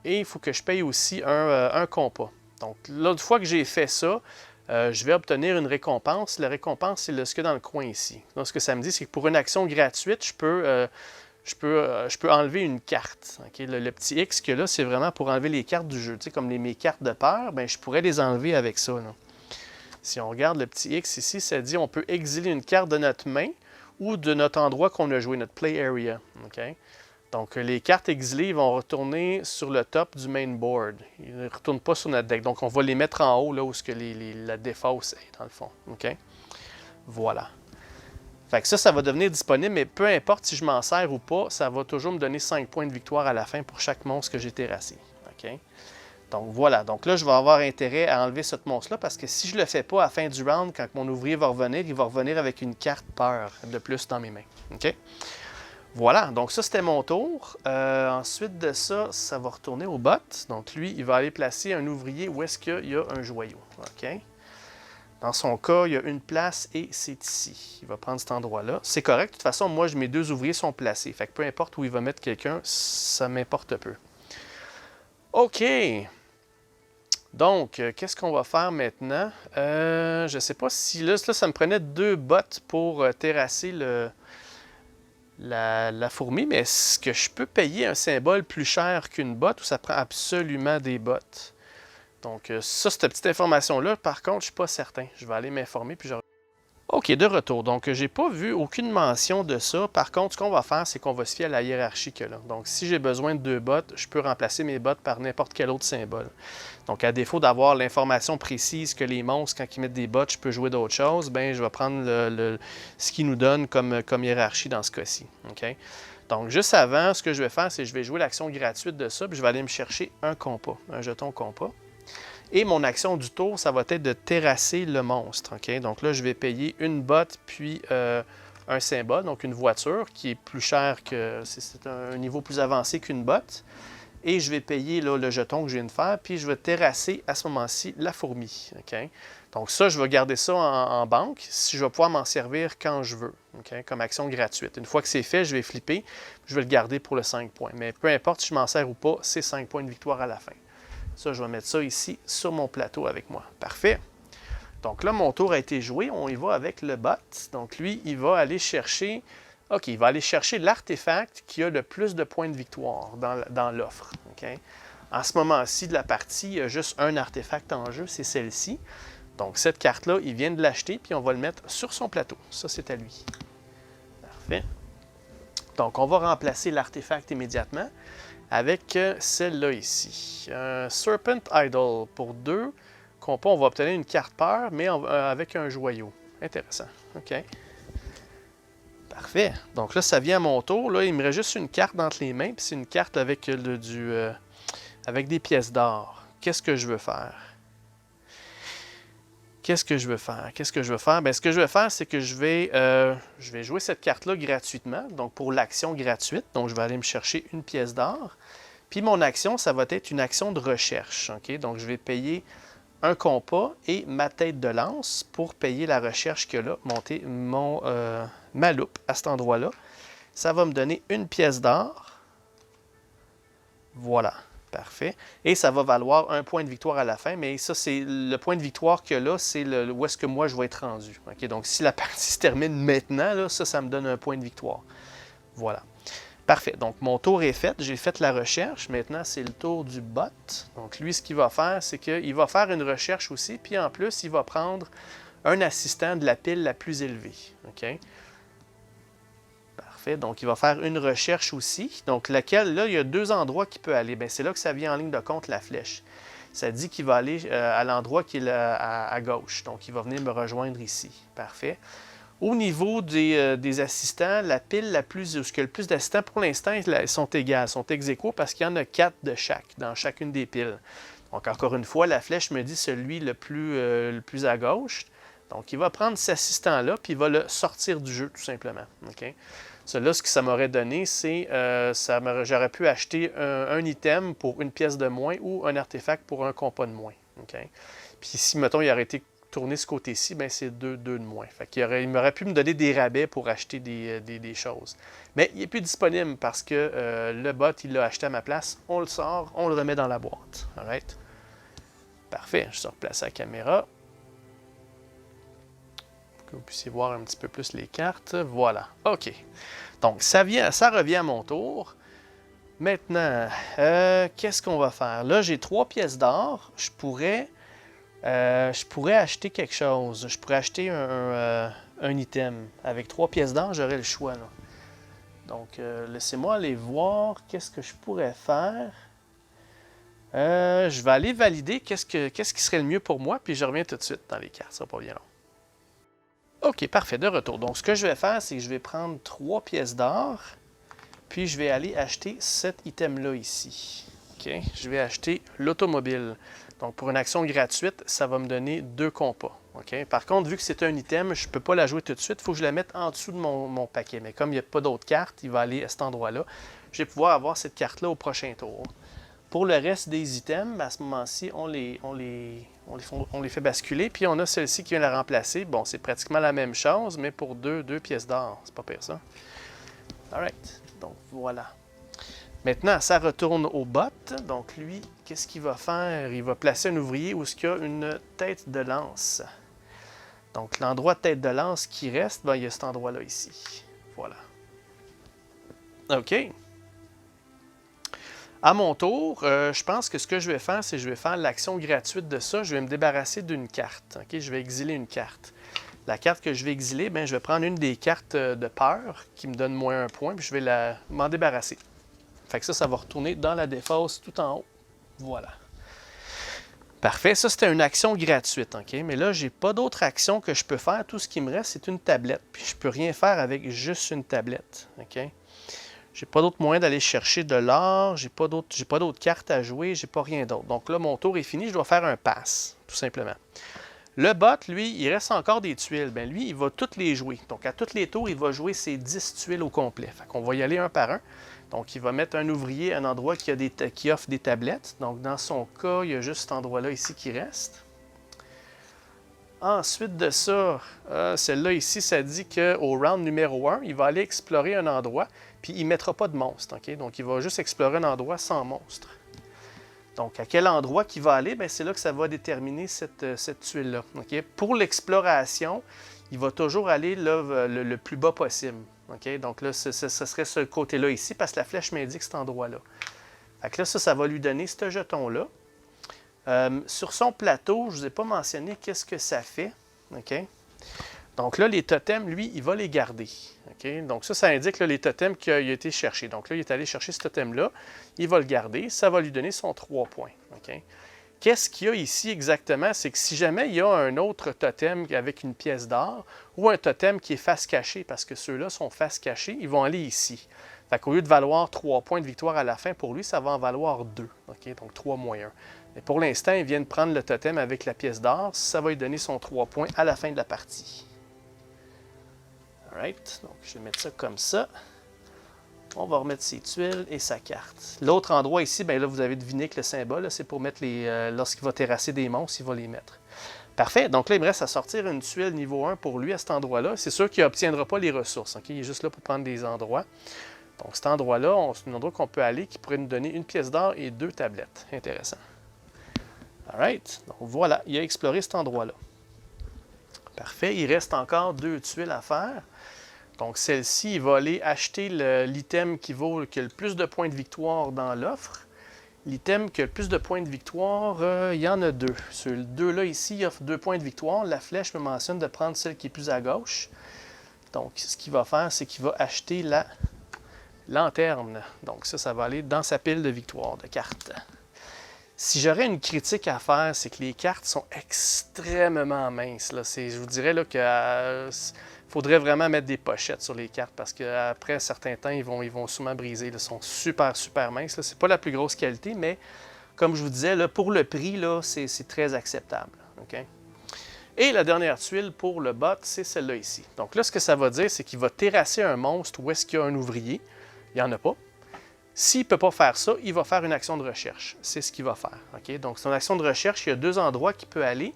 il faut que je paye aussi un compas. Donc l'autre fois que j'ai fait ça, je vais obtenir une récompense. La récompense, c'est ce qu'il y a dans le coin ici. Donc ce que ça me dit, c'est que pour une action gratuite, je peux enlever une carte. Okay? Le petit X que là, c'est vraiment pour enlever les cartes du jeu. Tu sais, comme mes cartes de peur, ben, je pourrais les enlever avec ça. Là. Si on regarde le petit X ici, ça dit on peut exiler une carte de notre main ou de notre endroit qu'on a joué, notre play area. Okay? Donc, les cartes exilées vont retourner sur le top du main board. Ils ne retournent pas sur notre deck. Donc, on va les mettre en haut, là où la défausse est, dans le fond. OK? Voilà. Fait que ça va devenir disponible, mais peu importe si je m'en sers ou pas, ça va toujours me donner 5 points de victoire à la fin pour chaque monstre que j'ai terrassé. OK? Donc, voilà. Donc là, je vais avoir intérêt à enlever ce monstre-là parce que si je ne le fais pas à la fin du round, quand mon ouvrier va revenir, il va revenir avec une carte peur de plus dans mes mains. OK? Voilà, donc ça c'était mon tour. Ensuite de ça, ça va retourner au bot. Donc lui, il va aller placer un ouvrier où est-ce qu'il y a un joyau. OK? Dans son cas, il y a une place et c'est ici. Il va prendre cet endroit-là. C'est correct. De toute façon, moi, mes 2 ouvriers sont placés. Fait que peu importe où il va mettre quelqu'un, ça m'importe peu. OK. Donc, qu'est-ce qu'on va faire maintenant? Je ne sais pas si... Là, ça me prenait 2 bots pour terrasser la fourmi, mais est-ce que je peux payer un symbole plus cher qu'une botte ou ça prend absolument des bottes? Donc ça, cette petite information-là, par contre, je ne suis pas certain. Je vais aller m'informer puis je... OK, de retour. Donc, j'ai pas vu aucune mention de ça. Par contre, ce qu'on va faire, c'est qu'on va se fier à la hiérarchie qu'il y a là. Donc, si j'ai besoin de 2 bottes, je peux remplacer mes bottes par n'importe quel autre symbole. Donc, à défaut d'avoir l'information précise que les monstres, quand ils mettent des bottes, je peux jouer d'autres choses, bien, je vais prendre ce qu'ils nous donne comme hiérarchie dans ce cas-ci. OK? Donc, juste avant, ce que je vais faire, c'est que je vais jouer l'action gratuite de ça, puis je vais aller me chercher un compas, un jeton compas. Et mon action du tour, ça va être de terrasser le monstre. Okay? Donc là, je vais payer une botte puis un symbole, donc une voiture qui est plus cher que... C'est un niveau plus avancé qu'une botte. Et je vais payer là, le jeton que je viens de faire, puis je vais terrasser à ce moment-ci la fourmi. Okay? Donc ça, je vais garder ça en banque, si je vais pouvoir m'en servir quand je veux, okay? Comme action gratuite. Une fois que c'est fait, je vais flipper, je vais le garder pour le 5 points. Mais peu importe si je m'en sers ou pas, c'est 5 points de victoire à la fin. Ça, je vais mettre ça ici sur mon plateau avec moi. Parfait. Donc là, mon tour a été joué. On y va avec le bot. Donc lui, il va aller chercher... OK, il va aller chercher l'artefact qui a le plus de points de victoire dans l'offre. Okay? En ce moment-ci de la partie, il y a juste un artefact en jeu, c'est celle-ci. Donc cette carte-là, il vient de l'acheter, puis on va le mettre sur son plateau. Ça, c'est à lui. Parfait. Donc on va remplacer l'artefact immédiatement avec celle-là ici. Serpent Idol pour 2 compas, on va obtenir une carte peur, mais avec un joyau. Intéressant. OK. Parfait. Donc là, ça vient à mon tour. Là, il me reste juste une carte entre les mains, puis c'est une carte avec, avec des pièces d'or. Qu'est-ce que je veux faire? Qu'est-ce que je veux faire? Bien, ce que je vais faire, c'est que je vais jouer cette carte-là gratuitement, donc pour l'action gratuite. Donc, je vais aller me chercher une pièce d'or. Puis, mon action, ça va être une action de recherche. Okay? Donc, je vais payer un compas et ma tête de lance pour payer la recherche que là, monter ma loupe à cet endroit-là. Ça va me donner une pièce d'or. Voilà. Parfait. Et ça va valoir un point de victoire à la fin, mais ça, c'est le point de victoire que là, c'est où est-ce que moi, je vais être rendu. Okay? Donc, si la partie se termine maintenant, là, ça me donne un point de victoire. Voilà. Parfait. Donc, mon tour est fait. J'ai fait la recherche. Maintenant, c'est le tour du bot. Donc, lui, ce qu'il va faire, c'est qu'il va faire une recherche aussi, puis en plus, il va prendre un assistant de la pile la plus élevée. OK? Parfait. Donc, il va faire une recherche aussi. Donc, laquelle, là, il y a 2 endroits qu'il peut aller. Bien, c'est là que ça vient en ligne de compte, la flèche. Ça dit qu'il va aller à l'endroit qui est à gauche. Donc, il va venir me rejoindre ici. Parfait. Au niveau des assistants, la pile la plus... Parce que le plus d'assistants, pour l'instant, ils sont égales, sont ex aequo parce qu'il y en a 4 de chaque, dans chacune des piles. Donc, encore une fois, la flèche me dit celui le plus à gauche. Donc, il va prendre cet assistant-là, puis il va le sortir du jeu, tout simplement. OK? Celui-là, ce que ça m'aurait donné, c'est j'aurais pu acheter un item pour une pièce de moins ou un artefact pour un compas de moins. Okay? Puis si, mettons, il aurait été tourné ce côté-ci, ben c'est 2 de moins. Fait qu'il m'aurait pu me donner des rabais pour acheter des choses. Mais il n'est plus disponible parce que le bot, il l'a acheté à ma place. On le sort, on le remet dans la boîte. Alright? Parfait. Je vais replacer la caméra. Pour que vous puissiez voir un petit peu plus les cartes. Voilà. OK. Donc, ça revient à mon tour. Maintenant, qu'est-ce qu'on va faire? Là, j'ai 3 pièces d'or. Je pourrais acheter quelque chose. Je pourrais acheter un item. Avec 3 pièces d'or, j'aurais le choix. Là. Donc, laissez-moi aller voir qu'est-ce que je pourrais faire. Je vais aller valider qu'est-ce qui serait le mieux pour moi, puis je reviens tout de suite dans les cartes. Ça va pas bien long. OK, parfait, de retour. Donc, ce que je vais faire, c'est que je vais prendre 3 pièces d'or, puis je vais aller acheter cet item-là ici. OK, je vais acheter l'automobile. Donc, pour une action gratuite, ça va me donner 2 compas. Okay? Par contre, vu que c'est un item, je ne peux pas la jouer tout de suite. Il faut que je la mette en dessous de mon paquet. Mais comme il n'y a pas d'autres cartes, il va aller à cet endroit-là. Je vais pouvoir avoir cette carte-là au prochain tour. Pour le reste des items, à ce moment-ci, on les fait basculer. Puis on a celle-ci qui vient la remplacer. Bon, c'est pratiquement la même chose, mais pour 2 pièces d'or. C'est pas pire ça. Alright. Donc, voilà. Maintenant, ça retourne au bot. Donc, lui, qu'est-ce qu'il va faire? Il va placer un ouvrier où il y a une tête de lance. Donc, l'endroit de tête de lance qui reste, ben, il y a cet endroit-là ici. Voilà. OK. À mon tour, je pense que ce que je vais faire, c'est que je vais faire l'action gratuite de ça. Je vais me débarrasser d'une carte. OK? Je vais exiler une carte. La carte que je vais exiler, ben, je vais prendre une des cartes de peur qui me donne moins 1 point, puis je vais m'en débarrasser. Fait que ça va retourner dans la défausse tout en haut. Voilà. Parfait. Ça, c'était une action gratuite. OK? Mais là, je n'ai pas d'autre action que je peux faire. Tout ce qui me reste, c'est une tablette. Puis je ne peux rien faire avec juste une tablette. OK? J'ai pas d'autre moyen d'aller chercher de l'or. J'ai pas d'autres cartes à jouer. J'ai pas rien d'autre. Donc là, mon tour est fini. Je dois faire un pass, tout simplement. Le bot, lui, il reste encore des tuiles. Bien, lui, il va toutes les jouer. Donc, à tous les tours, il va jouer ses 10 tuiles au complet. Fait qu'on va y aller un par un. Donc, il va mettre un ouvrier à un endroit qui offre des tablettes. Donc, dans son cas, il y a juste cet endroit-là ici qui reste. Ensuite de ça, celle-là ici, ça dit qu'au round numéro 1, il va aller explorer un endroit, puis il ne mettra pas de monstre. Okay? Donc, il va juste explorer un endroit sans monstre. Donc, à quel endroit qu'il va aller, c'est là que ça va déterminer cette tuile-là. Okay? Pour l'exploration, il va toujours aller là, le plus bas possible. Okay? Donc là, ce serait ce côté-là ici, parce que la flèche m'indique cet endroit-là. Fait que là, ça va lui donner ce jeton-là. Sur son plateau, je ne vous ai pas mentionné qu'est-ce que ça fait. Okay? Donc là, les totems, lui, il va les garder. Okay? Donc ça indique là, les totems qu'il a été chercher. Donc là, il est allé chercher ce totem-là. Il va le garder. Ça va lui donner son 3 points. Okay? Qu'est-ce qu'il y a ici exactement? C'est que si jamais il y a un autre totem avec une pièce d'or ou un totem qui est face cachée, parce que ceux-là sont face cachée, ils vont aller ici. Fait qu'au lieu de valoir 3 points de victoire à la fin, pour lui, ça va en valoir 2. Okay? Donc 3 moins 1. Mais pour l'instant, il vient de prendre le totem avec la pièce d'or. Ça va lui donner son 3 points à la fin de la partie. Alright, donc je vais mettre ça comme ça. On va remettre ses tuiles et sa carte. L'autre endroit ici, là, vous avez deviné que le symbole, c'est pour mettre lorsqu'il va terrasser des monstres, il va les mettre. Parfait, donc là, il me reste à sortir une tuile niveau 1 pour lui à cet endroit-là. C'est sûr qu'il n'obtiendra pas les ressources. Okay? Il est juste là pour prendre des endroits. Donc cet endroit-là, c'est un endroit qu'on peut aller qui pourrait nous donner une pièce d'or et 2 tablettes. Intéressant. Alright, donc voilà, il a exploré cet endroit-là. Parfait, il reste encore 2 tuiles à faire. Donc celle-ci, il va aller acheter l'item qui a le plus de points de victoire dans l'offre. L'item qui a le plus de points de victoire, il y en a 2. Sur le 2-là ici, il offre 2 points de victoire. La flèche me mentionne de prendre celle qui est plus à gauche. Donc ce qu'il va faire, c'est qu'il va acheter la lanterne. Donc ça va aller dans sa pile de victoire de cartes. Si j'aurais une critique à faire, c'est que les cartes sont extrêmement minces. Là. Je vous dirais là, que faudrait vraiment mettre des pochettes sur les cartes parce qu'après un certain temps, ils vont souvent briser. Ils sont super, super minces. Ce n'est pas la plus grosse qualité, mais comme je vous disais, là, pour le prix, c'est très acceptable. Okay? Et la dernière tuile pour le bot, c'est celle-là ici. Donc là, ce que ça va dire, c'est qu'il va terrasser un monstre où est-ce qu'il y a un ouvrier. Il n'y en a pas. S'il ne peut pas faire ça, il va faire une action de recherche. C'est ce qu'il va faire. Okay? Donc, son action de recherche, il y a 2 endroits qu'il peut aller.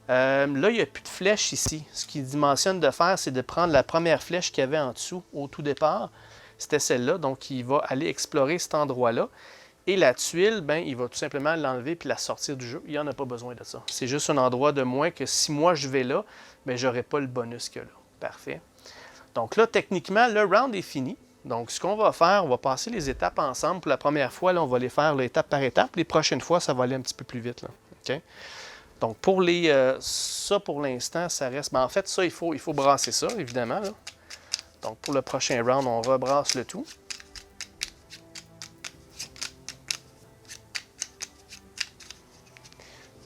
Là, il n'y a plus de flèche ici. Ce qu'il mentionne de faire, c'est de prendre la première flèche qu'il y avait en dessous, au tout départ. C'était celle-là. Donc, il va aller explorer cet endroit-là. Et la tuile, ben, il va tout simplement l'enlever puis la sortir du jeu. Il n'y en a pas besoin de ça. C'est juste un endroit de moins que si moi je vais là, ben, je n'aurai pas le bonus que là. Parfait. Donc là, techniquement, le round est fini. Donc, ce qu'on va faire, on va passer les étapes ensemble. Pour la première fois, là, on va les faire là, étape par étape. Les prochaines fois, ça va aller un petit peu plus vite. Là. Okay? Donc, pour les ça, pour l'instant, ça reste... Ben, en fait, ça, il faut brasser ça, évidemment. Là. Donc, pour le prochain round, on rebrasse le tout.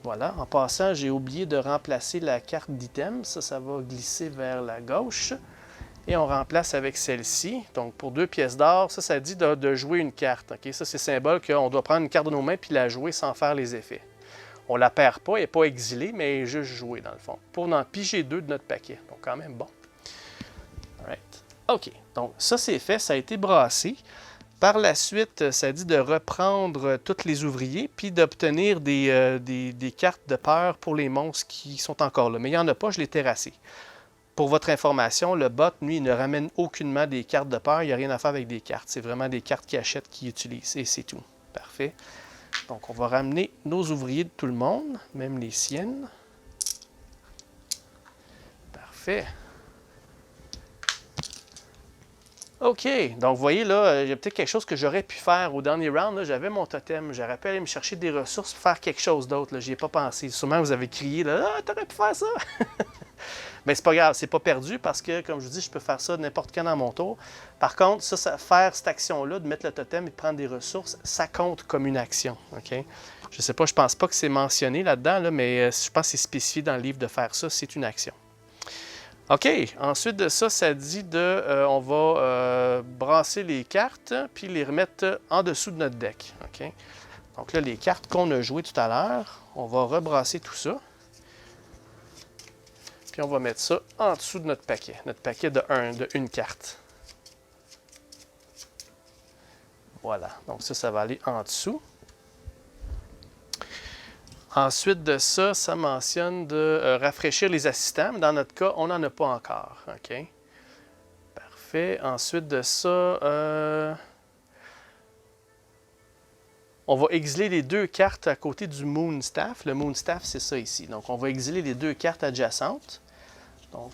Voilà. En passant, j'ai oublié de remplacer la carte d'item. Ça va glisser vers la gauche. Et on remplace avec celle-ci. Donc, pour 2 pièces d'or, ça dit de jouer une carte. Okay? Ça, c'est symbole qu'on doit prendre une carte de nos mains puis la jouer sans faire les effets. On ne la perd pas, elle n'est pas exilée, mais elle est juste jouée, dans le fond. Pour en piger 2 de notre paquet. Donc, quand même bon. Alright. OK. Donc, ça, c'est fait. Ça a été brassé. Par la suite, ça dit de reprendre tous les ouvriers puis d'obtenir des cartes de peur pour les monstres qui sont encore là. Mais il n'y en a pas, je l'ai terrassé. Pour votre information, le bot, lui, il ne ramène aucunement des cartes de peur. Il n'y a rien à faire avec des cartes. C'est vraiment des cartes qu'il achète, qu'il utilise. Et c'est tout. Parfait. Donc, on va ramener nos ouvriers de tout le monde, même les siennes. Parfait. OK. Donc, vous voyez, là, il y a peut-être quelque chose que j'aurais pu faire au dernier round. J'avais mon totem. J'aurais pu aller me chercher des ressources pour faire quelque chose d'autre. Je n'y ai pas pensé. Sûrement, vous avez crié, là, « Ah, t'aurais pu faire ça! » Mais c'est pas grave, c'est pas perdu parce que, comme je vous dis, je peux faire ça n'importe quand dans mon tour. Par contre, faire cette action-là, de mettre le totem et de prendre des ressources, ça compte comme une action. Okay? Je sais pas, je pense pas que c'est mentionné là-dedans, là, mais je pense que c'est spécifié dans le livre de faire ça, c'est une action. OK, ensuite de ça, ça dit on va brasser les cartes puis les remettre en dessous de notre deck. Okay? Donc là, les cartes qu'on a jouées tout à l'heure, on va rebrasser tout ça. Puis on va mettre ça en dessous de notre paquet de une carte. Voilà, donc ça va aller en dessous. Ensuite de ça, ça mentionne de rafraîchir les assistants. Mais dans notre cas, on n'en a pas encore. OK? Parfait. Ensuite de ça, on va exiler les 2 cartes à côté du Moonstaff. Le Moonstaff, c'est ça ici. Donc, on va exiler les 2 cartes adjacentes. Donc,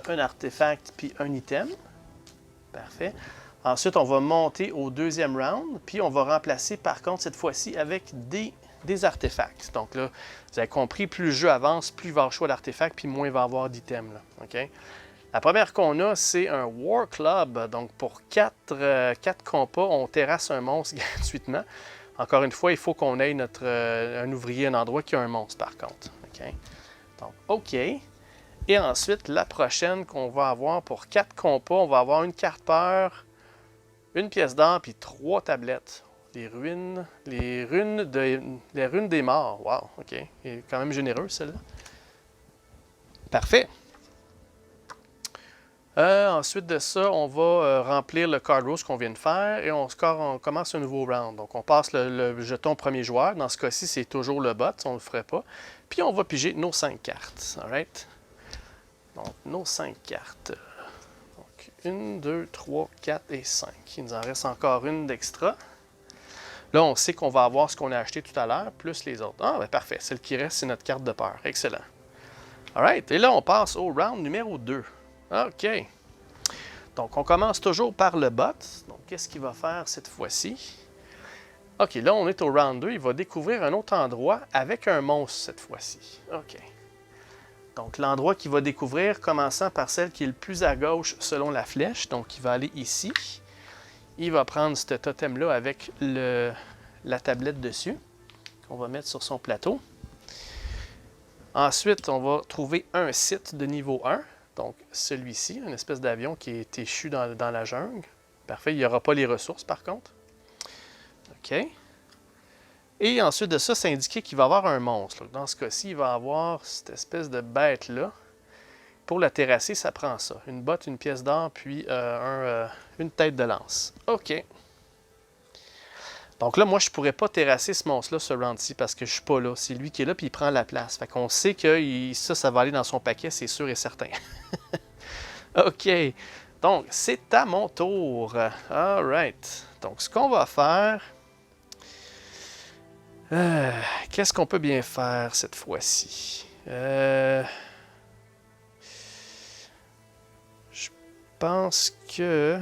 un artefact puis un item. Parfait. Ensuite, on va monter au 2e round, puis on va remplacer, par contre, cette fois-ci, avec des artefacts. Donc là, vous avez compris, plus le jeu avance, plus il va y avoir choix d'artefacts, puis moins il va y avoir d'items. Okay? La première qu'on a, c'est un War Club. Donc, pour 4 compas, on terrasse un monstre gratuitement. Encore une fois, il faut qu'on ait un ouvrier à un endroit qui a un monstre, par contre. Okay? Donc, OK. Et ensuite, la prochaine qu'on va avoir pour 4 compas, on va avoir une carte peur, une pièce d'or, puis 3 tablettes. Les runes des morts. Wow, OK. Il est quand même généreux, celle-là. Parfait. Ensuite de ça, on va remplir le card rose qu'on vient de faire et on commence un nouveau round. Donc, on passe le jeton premier joueur. Dans ce cas-ci, c'est toujours le bot, on ne le ferait pas. Puis, on va piger nos 5 cartes. All right? Donc, nos 5 cartes. Donc, 1, 2, 3, 4 et 5. Il nous en reste encore une d'extra. Là, on sait qu'on va avoir ce qu'on a acheté tout à l'heure, plus les autres. Ah, ben parfait. Celle qui reste, c'est notre carte de peur. Excellent. All right. Et là, on passe au round numéro 2. OK. Donc, on commence toujours par le bot. Donc, qu'est-ce qu'il va faire cette fois-ci? OK, là, on est au round 2. Il va découvrir un autre endroit avec un monstre cette fois-ci. OK. Donc, l'endroit qu'il va découvrir, commençant par celle qui est le plus à gauche selon la flèche. Donc, il va aller ici. Il va prendre ce totem-là avec la tablette dessus, qu'on va mettre sur son plateau. Ensuite, on va trouver un site de niveau 1. Donc, celui-ci, une espèce d'avion qui est échu dans la jungle. Parfait, il n'y aura pas les ressources, par contre. OK. Et ensuite de ça, c'est indiqué qu'il va y avoir un monstre. Là. Dans ce cas-ci, il va avoir cette espèce de bête-là. Pour la terrasser, ça prend ça. Une botte, une pièce d'or, puis une tête de lance. OK. Donc là, moi, je ne pourrais pas terrasser ce monstre-là, ce round-ci, parce que je ne suis pas là. C'est lui qui est là, puis il prend la place. Fait qu'on sait que ça va aller dans son paquet, c'est sûr et certain. OK. Donc, c'est à mon tour. All right. Donc, ce qu'on va faire... qu'est-ce qu'on peut bien faire cette fois-ci? Je pense que...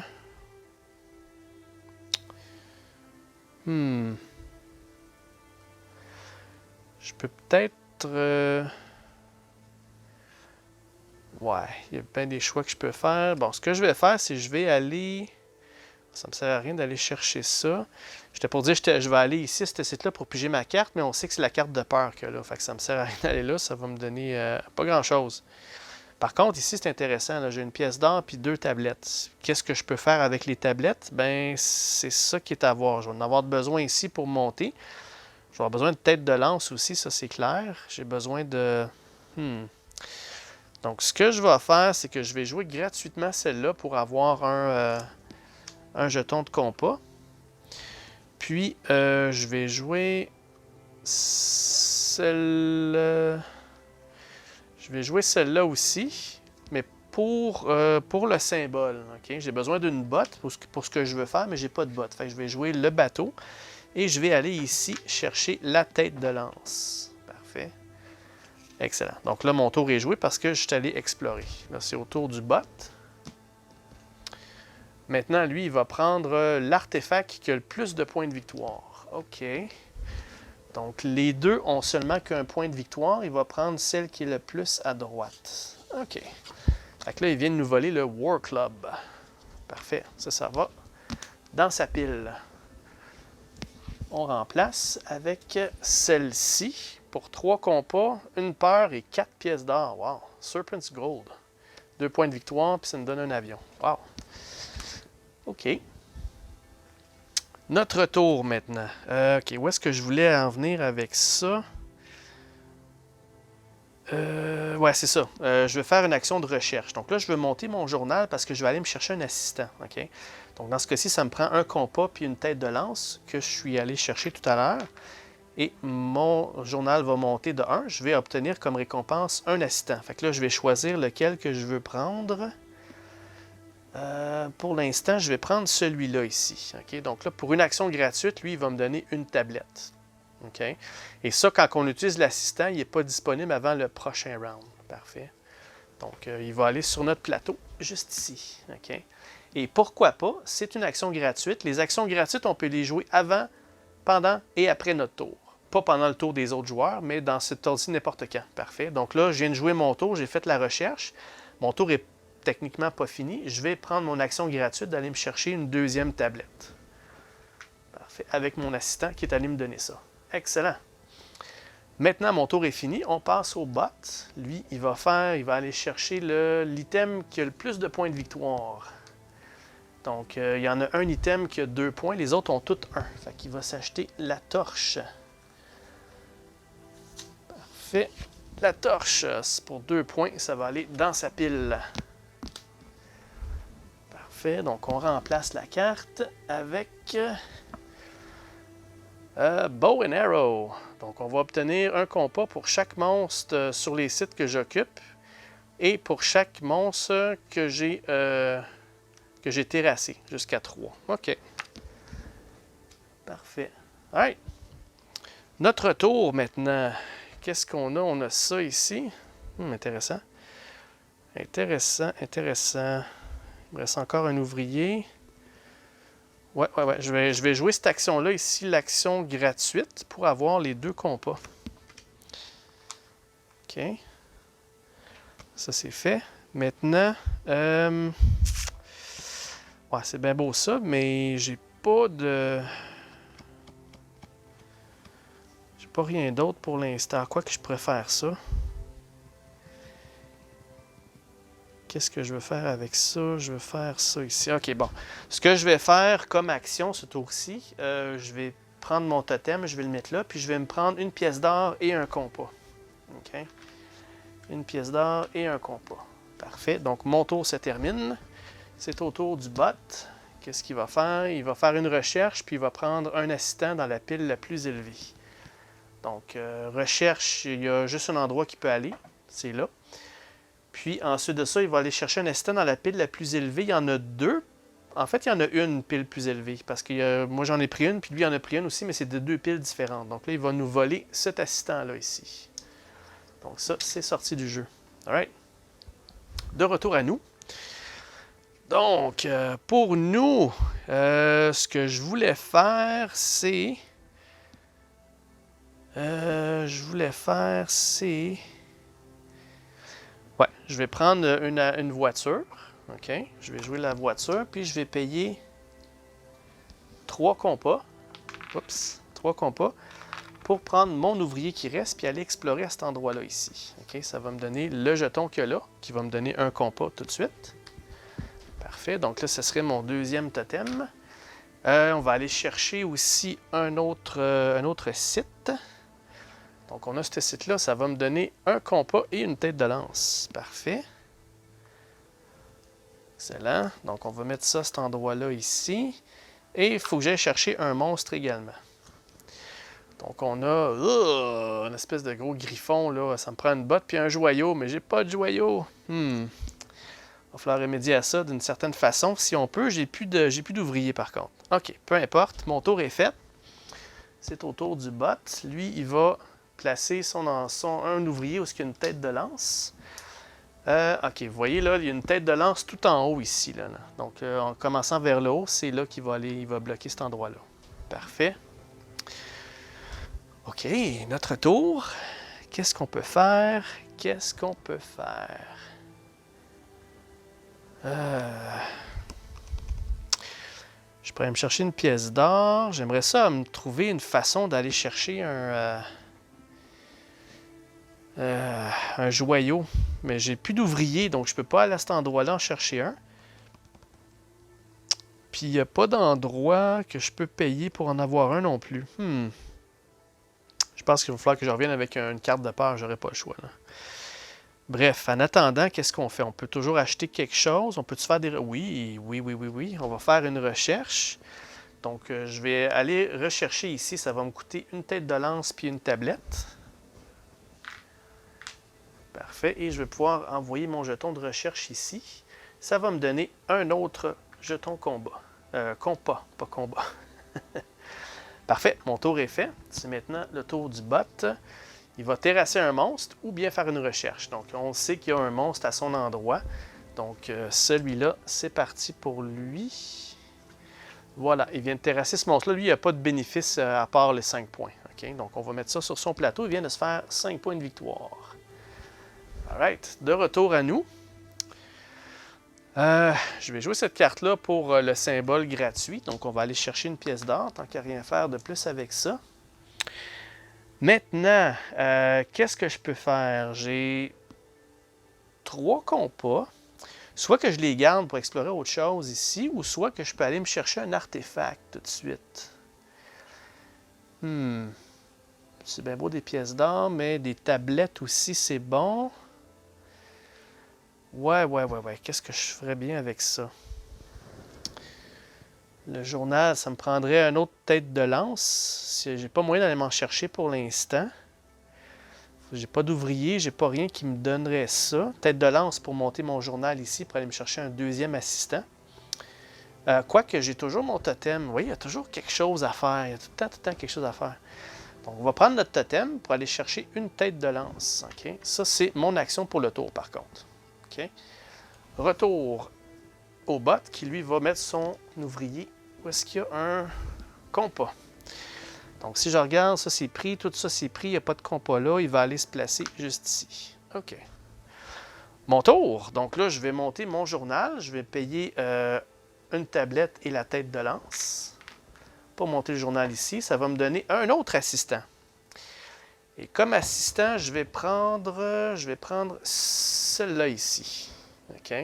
Je peux peut-être... Ouais, il y a bien des choix que je peux faire. Bon, ce que je vais faire, c'est que je vais aller... Ça me sert à rien d'aller chercher ça. J'étais pour dire je vais aller ici, à ce site-là, pour piger ma carte, mais on sait que c'est la carte de peur que là. Fait que ça me sert à rien d'aller là, ça va me donner pas grand-chose. Par contre, ici, c'est intéressant. J'ai une pièce d'or puis 2 tablettes. Qu'est-ce que je peux faire avec les tablettes? Ben, c'est ça qui est à voir. Je vais en avoir besoin ici pour monter. Je vais avoir besoin de tête de lance aussi, ça c'est clair. J'ai besoin de... Donc, ce que je vais faire, c'est que je vais jouer gratuitement celle-là pour avoir un jeton de compas. Puis, je vais jouer celle-là. Je vais jouer celle-là aussi, mais pour le symbole. Okay? J'ai besoin d'une botte pour ce que je veux faire, mais j'ai pas de botte. Fait que je vais jouer le bateau et je vais aller ici chercher la tête de lance. Parfait. Excellent. Donc là, mon tour est joué parce que je suis allé explorer. Là, c'est au tour du bot. Maintenant, lui, il va prendre l'artefact qui a le plus de points de victoire. OK. Donc, les deux ont seulement qu'un point de victoire. Il va prendre celle qui est le plus à droite. OK. Fait que là, il vient de nous voler le War Club. Parfait. Ça va dans sa pile. On remplace avec celle-ci pour 3 compas, 1 peur et 4 pièces d'or. Wow. Serpent's Gold. 2 points de victoire, puis ça nous donne un avion. Wow. OK. Notre tour maintenant. OK, où est-ce que je voulais en venir avec ça? Ouais, c'est ça. Je vais faire une action de recherche. Donc là, je veux monter mon journal parce que je vais aller me chercher un assistant. OK? Donc dans ce cas-ci, ça me prend un compas puis une tête de lance que je suis allé chercher tout à l'heure. Et mon journal va monter de 1. Je vais obtenir comme récompense un assistant. Fait que là, je vais choisir lequel que je veux prendre. Pour l'instant, je vais prendre celui-là ici. Okay? Donc là, pour une action gratuite, lui, il va me donner une tablette. Okay? Et ça, quand on utilise l'assistant, il n'est pas disponible avant le prochain round. Parfait. Donc, il va aller sur notre plateau, juste ici. Okay? Et pourquoi pas? C'est une action gratuite. Les actions gratuites, on peut les jouer avant, pendant et après notre tour. Pas pendant le tour des autres joueurs, mais dans ce tour-ci, n'importe quand. Parfait. Donc là, je viens de jouer mon tour, j'ai fait la recherche. Mon tour est techniquement pas fini. Je vais prendre mon action gratuite d'aller me chercher une deuxième tablette. Parfait. Avec mon assistant qui est allé me donner ça. Excellent. Maintenant, mon tour est fini. On passe au bot. Lui, il va aller chercher l'item qui a le plus de points de victoire. Donc, il y en a un item qui a 2 points. Les autres ont tous 1. Fait qu'il va s'acheter la torche. Parfait. La torche, c'est pour 2 points. Ça va aller dans sa pile. Parfait. Donc, on remplace la carte avec Bow and Arrow. Donc, on va obtenir un compas pour chaque monstre sur les sites que j'occupe et pour chaque monstre que j'ai terrassé jusqu'à 3. OK. Parfait. Right. Notre tour maintenant. Qu'est-ce qu'on a? On a ça ici. Intéressant. Intéressant. Il me reste encore un ouvrier. Ouais. Je vais jouer cette action-là ici, l'action gratuite, pour avoir les 2 compas. OK. Ça, c'est fait. Maintenant, ouais, c'est bien beau ça, mais j'ai pas rien d'autre pour l'instant. Quoi que je préfère ça. Qu'est-ce que je veux faire avec ça? Je veux faire ça ici. OK, bon. Ce que je vais faire comme action ce tour-ci, je vais prendre mon totem, je vais le mettre là, puis je vais me prendre une pièce d'or et un compas. OK? Une pièce d'or et un compas. Parfait. Donc, mon tour se termine. C'est au tour du bot. Qu'est-ce qu'il va faire? Il va faire une recherche, puis il va prendre un assistant dans la pile la plus élevée. Donc, recherche, il y a juste un endroit qui peut aller. C'est là. Puis, ensuite de ça, il va aller chercher un assistant dans la pile la plus élevée. Il y en a deux. En fait, il y en a une pile plus élevée. Parce que moi, j'en ai pris une, puis lui, il en a pris une aussi, mais c'est de deux piles différentes. Donc là, il va nous voler cet assistant-là ici. Donc ça, c'est sorti du jeu. All right. De retour à nous. Donc, pour nous, ce que je voulais faire, c'est... Ouais, je vais prendre une voiture. OK? Je vais jouer la voiture, puis je vais payer 3 compas. Oups, 3 compas. Pour prendre mon ouvrier qui reste, puis aller explorer à cet endroit-là ici. OK? Ça va me donner le jeton qu'il y a là, qui va me donner un compas tout de suite. Parfait. Donc là, ce serait mon deuxième totem. On va aller chercher aussi un autre site. Donc, on a ce site-là. Ça va me donner un compas et une tête de lance. Parfait. Excellent. Donc, on va mettre ça à cet endroit-là ici. Et il faut que j'aille chercher un monstre également. Donc, on a une espèce de gros griffon, là. Ça me prend une botte puis un joyau, mais j'ai pas de joyau. Il va falloir remédier à ça d'une certaine façon. Si on peut, j'ai plus d'ouvriers par contre. OK, peu importe. Mon tour est fait. C'est au tour du bot. Lui, il va placer un ouvrier où il y a une tête de lance. OK, vous voyez là, il y a une tête de lance tout en haut ici. Là. Donc, en commençant vers le haut, c'est là qu'il va aller, il va bloquer cet endroit-là. Parfait. OK, notre tour. Qu'est-ce qu'on peut faire? Je pourrais me chercher une pièce d'or. J'aimerais ça me trouver une façon d'aller chercher un joyau. Mais j'ai plus d'ouvriers, donc je ne peux pas aller à cet endroit-là en chercher un. Puis il n'y a pas d'endroit que je peux payer pour en avoir un non plus. Je pense qu'il va falloir que je revienne avec une carte de part. J'aurais pas le choix, là. Bref, en attendant, qu'est-ce qu'on fait? On peut toujours acheter quelque chose. On peut-tu faire des... Oui. On va faire une recherche. Donc, je vais aller rechercher ici. Ça va me coûter une tête de lance puis une tablette. Parfait. Et je vais pouvoir envoyer mon jeton de recherche ici. Ça va me donner un autre jeton combat. Compas, pas combat. Parfait. Mon tour est fait. C'est maintenant le tour du bot. Il va terrasser un monstre ou bien faire une recherche. Donc, on sait qu'il y a un monstre à son endroit. Donc, celui-là, c'est parti pour lui. Voilà, il vient de terrasser ce monstre-là. Lui, il n'a pas de bénéfice à part les 5 points. Okay? Donc, on va mettre ça sur son plateau. Il vient de se faire 5 points de victoire. All right, de retour à nous. Je vais jouer cette carte-là pour le symbole gratuit. Donc, on va aller chercher une pièce d'or, tant qu'à rien faire de plus avec ça. Maintenant, qu'est-ce que je peux faire? J'ai 3 compas. Soit que je les garde pour explorer autre chose ici, ou soit que je peux aller me chercher un artefact tout de suite. C'est bien beau des pièces d'or, mais des tablettes aussi, c'est bon. Ouais. Qu'est-ce que je ferais bien avec ça? Le journal, ça me prendrait une autre tête de lance. J'ai pas moyen d'aller m'en chercher pour l'instant. J'ai pas d'ouvrier, j'ai pas rien qui me donnerait ça. Tête de lance pour monter mon journal ici, pour aller me chercher un deuxième assistant. Quoique j'ai toujours mon totem. Oui, il y a toujours quelque chose à faire. Il y a tout le temps quelque chose à faire. Donc, on va prendre notre totem pour aller chercher une tête de lance. Okay? Ça, c'est mon action pour le tour, par contre. Okay? Retour au bot qui, lui, va mettre son ouvrier. Où est-ce qu'il y a un compas? Donc, si je regarde, ça c'est pris, tout ça c'est pris, il n'y a pas de compas là, il va aller se placer juste ici. OK. Mon tour. Donc là, je vais monter mon journal. Je vais payer une tablette et la tête de lance. Pour monter le journal ici, ça va me donner un autre assistant. Et comme assistant, je vais prendre celle-là ici. OK?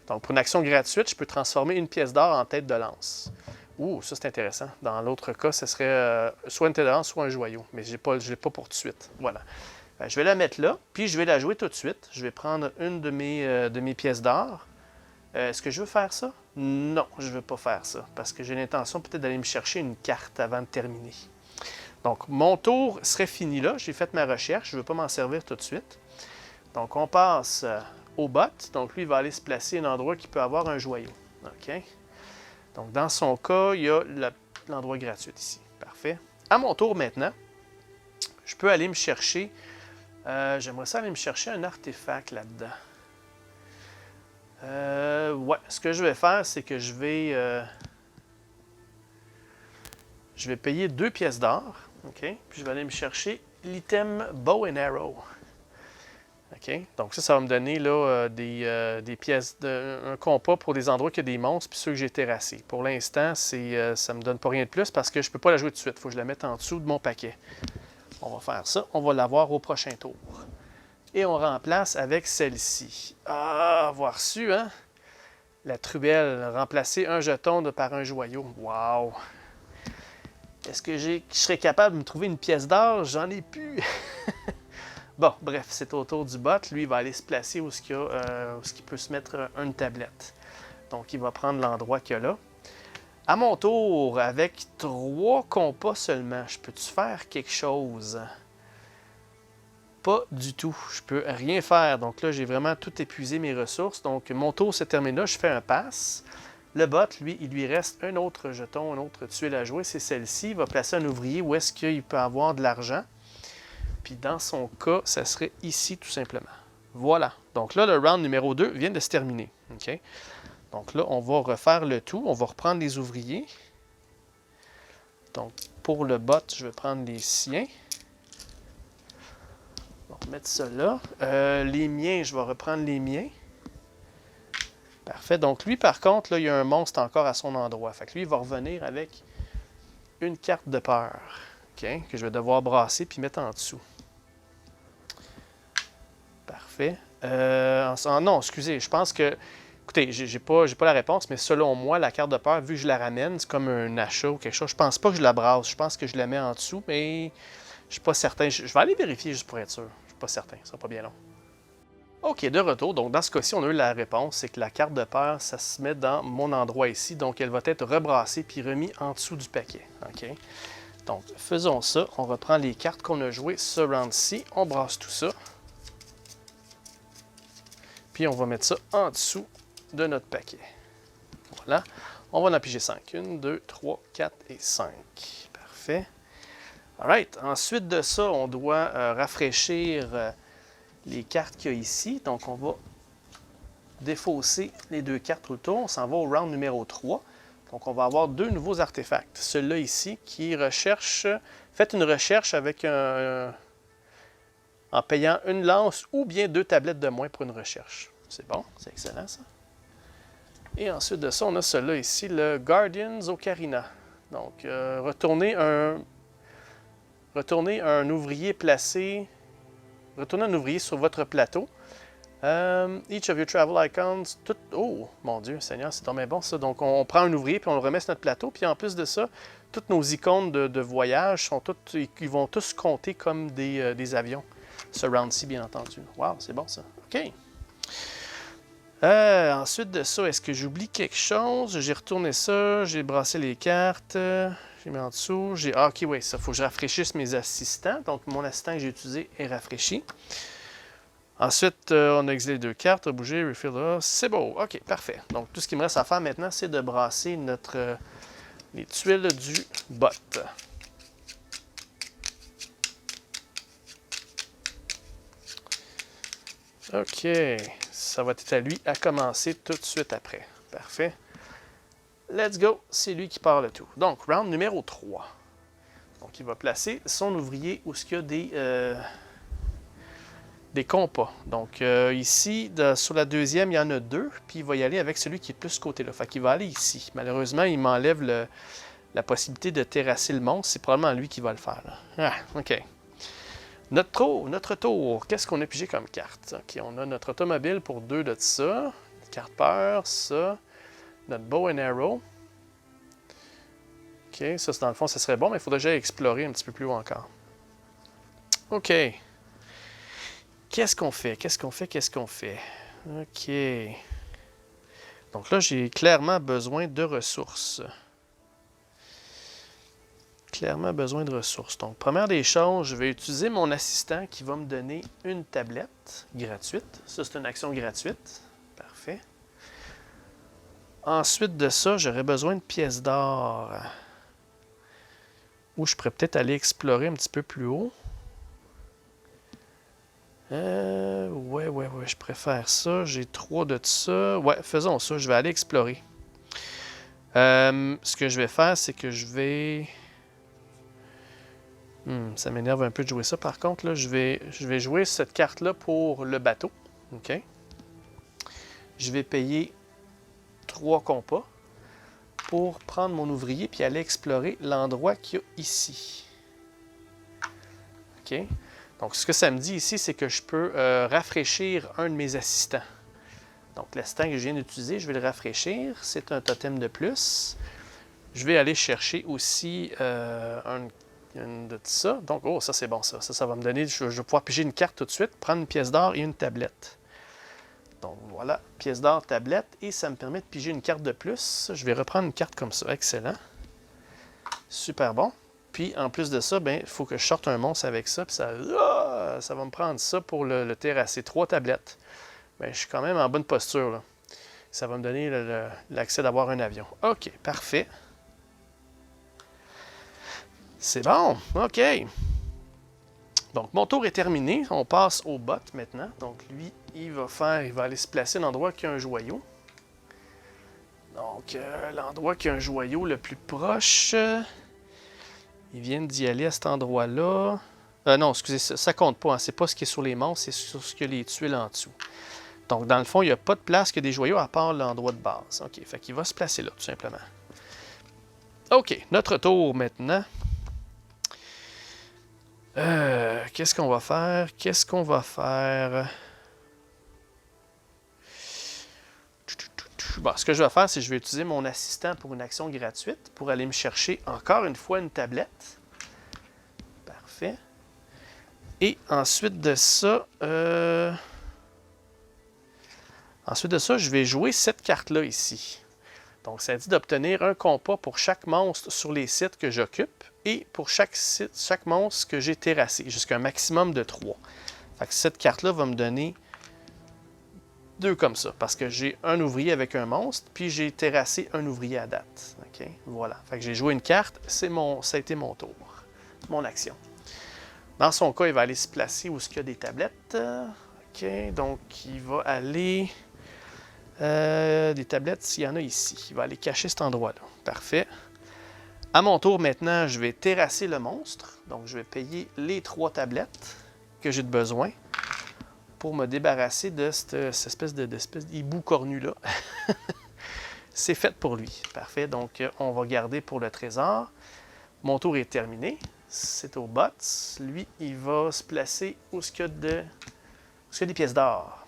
Donc, pour une action gratuite, je peux transformer une pièce d'or en tête de lance. Ouh, ça c'est intéressant. Dans l'autre cas, ce serait soit une tête soit un joyau. Mais je ne l'ai pas pour tout de suite. Voilà. Je vais la mettre là, puis je vais la jouer tout de suite. Je vais prendre une de mes pièces d'or. Est-ce que je veux faire ça? Non, je ne veux pas faire ça. Parce que j'ai l'intention peut-être d'aller me chercher une carte avant de terminer. Donc, mon tour serait fini là. J'ai fait ma recherche. Je ne veux pas m'en servir tout de suite. Donc, on passe au bot. Donc, lui, il va aller se placer à un endroit qui peut avoir un joyau. OK? Donc, dans son cas, il y a l'endroit gratuit ici. Parfait. À mon tour maintenant, je peux aller me chercher... j'aimerais ça aller me chercher un artefact là-dedans. Ouais, ce que je vais faire, c'est que je vais payer 2 pièces d'or. OK? Puis je vais aller me chercher l'item Bow and Arrow. OK? Donc ça va me donner là, des pièces, un compas pour des endroits qui ont des monstres, puis ceux que j'ai terrassés. Pour l'instant, ça ne me donne pas rien de plus parce que je ne peux pas la jouer tout de suite. Il faut que je la mette en dessous de mon paquet. On va faire ça. On va l'avoir au prochain tour. Et on remplace avec celle-ci. Ah, avoir su, hein? La Truelle. Remplacer un jeton par un joyau. Wow! Est-ce que je serais capable de me trouver une pièce d'or? J'en ai plus. Bon, bref, c'est au tour du bot. Lui, il va aller se placer où il peut se mettre une tablette. Donc, il va prendre l'endroit qu'il y a là. À mon tour, avec 3 compas seulement, je peux-tu faire quelque chose? Pas du tout. Je peux rien faire. Donc là, j'ai vraiment tout épuisé mes ressources. Donc, mon tour se termine là. Je fais un pass. Le bot, lui, il lui reste un autre jeton, un autre tuile à jouer. C'est celle-ci. Il va placer un ouvrier où est-ce qu'il peut avoir de l'argent. Puis dans son cas, ça serait ici tout simplement. Voilà. Donc là, le round numéro 2 vient de se terminer. OK? Donc là, on va refaire le tout. On va reprendre les ouvriers. Donc, pour le bot, je vais prendre les siens. On va mettre ça là. Les miens, je vais reprendre les miens. Parfait. Donc lui, par contre, là, il y a un monstre encore à son endroit. Fait que lui, il va revenir avec une carte de peur. OK? Que je vais devoir brasser puis mettre en dessous. Parfait. Non, excusez, je pense que... Écoutez, j'ai pas la réponse, mais selon moi, la carte de peur, vu que je la ramène, c'est comme un achat ou quelque chose. Je pense pas que je la brasse. Je pense que je la mets en dessous, mais je suis pas certain. Je vais aller vérifier juste pour être sûr. Je suis pas certain. Ça sera pas bien long. OK, de retour. Donc, dans ce cas-ci, on a eu la réponse. C'est que la carte de peur, ça se met dans mon endroit ici. Donc, elle va être rebrassée puis remise en dessous du paquet. OK? Donc, faisons ça. On reprend les cartes qu'on a jouées ce round-ci. On brasse tout ça. Puis, on va mettre ça en dessous de notre paquet. Voilà. On va en piger 5. 1, 2, 3, 4 et 5. Parfait. Alright. Ensuite de ça, on doit rafraîchir les cartes qu'il y a ici. Donc, on va défausser les 2 cartes autour. On s'en va au round numéro 3. Donc, on va avoir 2 nouveaux artefacts. Celui-là ici qui recherche... Faites une recherche avec en payant une lance ou bien 2 tablettes de moins pour une recherche. C'est bon, c'est excellent ça. Et ensuite de ça, on a celui-là ici, le Guardians Ocarina. Donc, retournez un ouvrier placé... Retournez un ouvrier sur votre plateau. Each of your travel icons... Oh, mon Dieu, Seigneur, c'est tombé bon ça. Donc, on prend un ouvrier puis on le remet sur notre plateau. Puis en plus de ça, toutes nos icônes de voyage ils vont tous compter comme des avions. Ce round-ci, bien entendu. Wow, c'est bon ça. OK. Ensuite de ça, est-ce que j'oublie quelque chose? J'ai retourné ça, j'ai brassé les cartes, j'ai mis en dessous. Ah, ok, oui, ça, il faut que je rafraîchisse mes assistants. Donc, mon assistant que j'ai utilisé est rafraîchi. Ensuite, on a exilé 2 cartes, bouger, refill, c'est beau. Ok, parfait. Donc, tout ce qu'il me reste à faire maintenant, c'est de brasser les tuiles du bot. OK. Ça va être à lui à commencer tout de suite après. Parfait. Let's go. C'est lui qui part le tout. Donc, round numéro 3. Donc, il va placer son ouvrier où il y a des compas. Donc, ici, sur la deuxième, il y en a 2. Puis, il va y aller avec celui qui est plus ce côté-là. Fait qu'il va aller ici. Malheureusement, il m'enlève la possibilité de terrasser le monstre. C'est probablement lui qui va le faire. Là. Ah, OK. Notre tour. Qu'est-ce qu'on a pigé comme carte? OK, on a notre automobile pour 2 de ça. Carte peur, ça. Notre bow and arrow. OK, ça, dans le fond, ça serait bon, mais il faudrait que j'aille explorer un petit peu plus haut encore. OK. Qu'est-ce qu'on fait? Qu'est-ce qu'on fait? Qu'est-ce qu'on fait? OK. Donc là, j'ai clairement besoin de ressources. Clairement besoin de ressources. Donc, première des choses, je vais utiliser mon assistant qui va me donner une tablette gratuite. Ça, c'est une action gratuite. Parfait. Ensuite de ça, j'aurais besoin de pièces d'or. Ou je pourrais peut-être aller explorer un petit peu plus haut. Ouais, je préfère ça. J'ai 3 de ça. Ouais, faisons ça. Je vais aller explorer. Ce que je vais faire, c'est que je vais... ça m'énerve un peu de jouer ça. Par contre, là, je vais jouer cette carte-là pour le bateau. OK. Je vais payer 3 compas pour prendre mon ouvrier puis aller explorer l'endroit qu'il y a ici. OK. Donc, ce que ça me dit ici, c'est que je peux rafraîchir un de mes assistants. Donc, l'assistant que je viens d'utiliser, je vais le rafraîchir. C'est un totem de plus. Je vais aller chercher aussi une de ça. Donc, oh, ça, c'est bon, ça. Ça va me donner... Je vais pouvoir piger une carte tout de suite, prendre une pièce d'or et une tablette. Donc, voilà, pièce d'or, tablette. Et ça me permet de piger une carte de plus. Je vais reprendre une carte comme ça. Excellent. Super bon. Puis, en plus de ça, il faut que je sorte un monstre avec ça. Puis ça va me prendre ça pour le terrasser. 3 tablettes. Je suis quand même en bonne posture, là. Ça va me donner l'accès d'avoir un avion. OK, parfait. C'est bon. OK. Donc, mon tour est terminé. On passe au bot maintenant. Donc, lui, il va aller se placer à l'endroit qui a un joyau. Donc, l'endroit qui a un joyau le plus proche... Ils viennent d'y aller à cet endroit-là. Non, excusez, ça compte pas. Hein. C'est pas ce qui est sur les monstres, c'est sur ce qu'il y a les tuiles en dessous. Donc, dans le fond, il n'y a pas de place que des joyaux à part l'endroit de base. OK, fait qu'il va se placer là, tout simplement. OK, notre tour maintenant. Qu'est-ce qu'on va faire? Qu'est-ce qu'on va faire? Bon, ce que je vais faire, c'est que je vais utiliser mon assistant pour une action gratuite pour aller me chercher encore une fois une tablette. Parfait. Et ensuite de ça, je vais jouer cette carte-là ici. Donc, ça dit d'obtenir un compas pour chaque monstre sur les sites que j'occupe et pour chaque monstre que j'ai terrassé, jusqu'à un maximum de 3. Fait que cette carte-là va me donner 2 comme ça, parce que j'ai un ouvrier avec un monstre, puis j'ai terrassé un ouvrier à date. OK? Voilà. Fait que j'ai joué une carte, ça a été mon tour, mon action. Dans son cas, il va aller se placer où il y a des tablettes. OK, donc il va aller... des tablettes, s'il y en a ici. Il va aller cacher cet endroit-là. Parfait. À mon tour, maintenant, je vais terrasser le monstre. Donc, je vais payer les 3 tablettes que j'ai de besoin pour me débarrasser de cette espèce d'hibou cornu-là. C'est fait pour lui. Parfait. Donc, on va garder pour le trésor. Mon tour est terminé. C'est au bot. Lui, il va se placer où il y a des pièces d'or.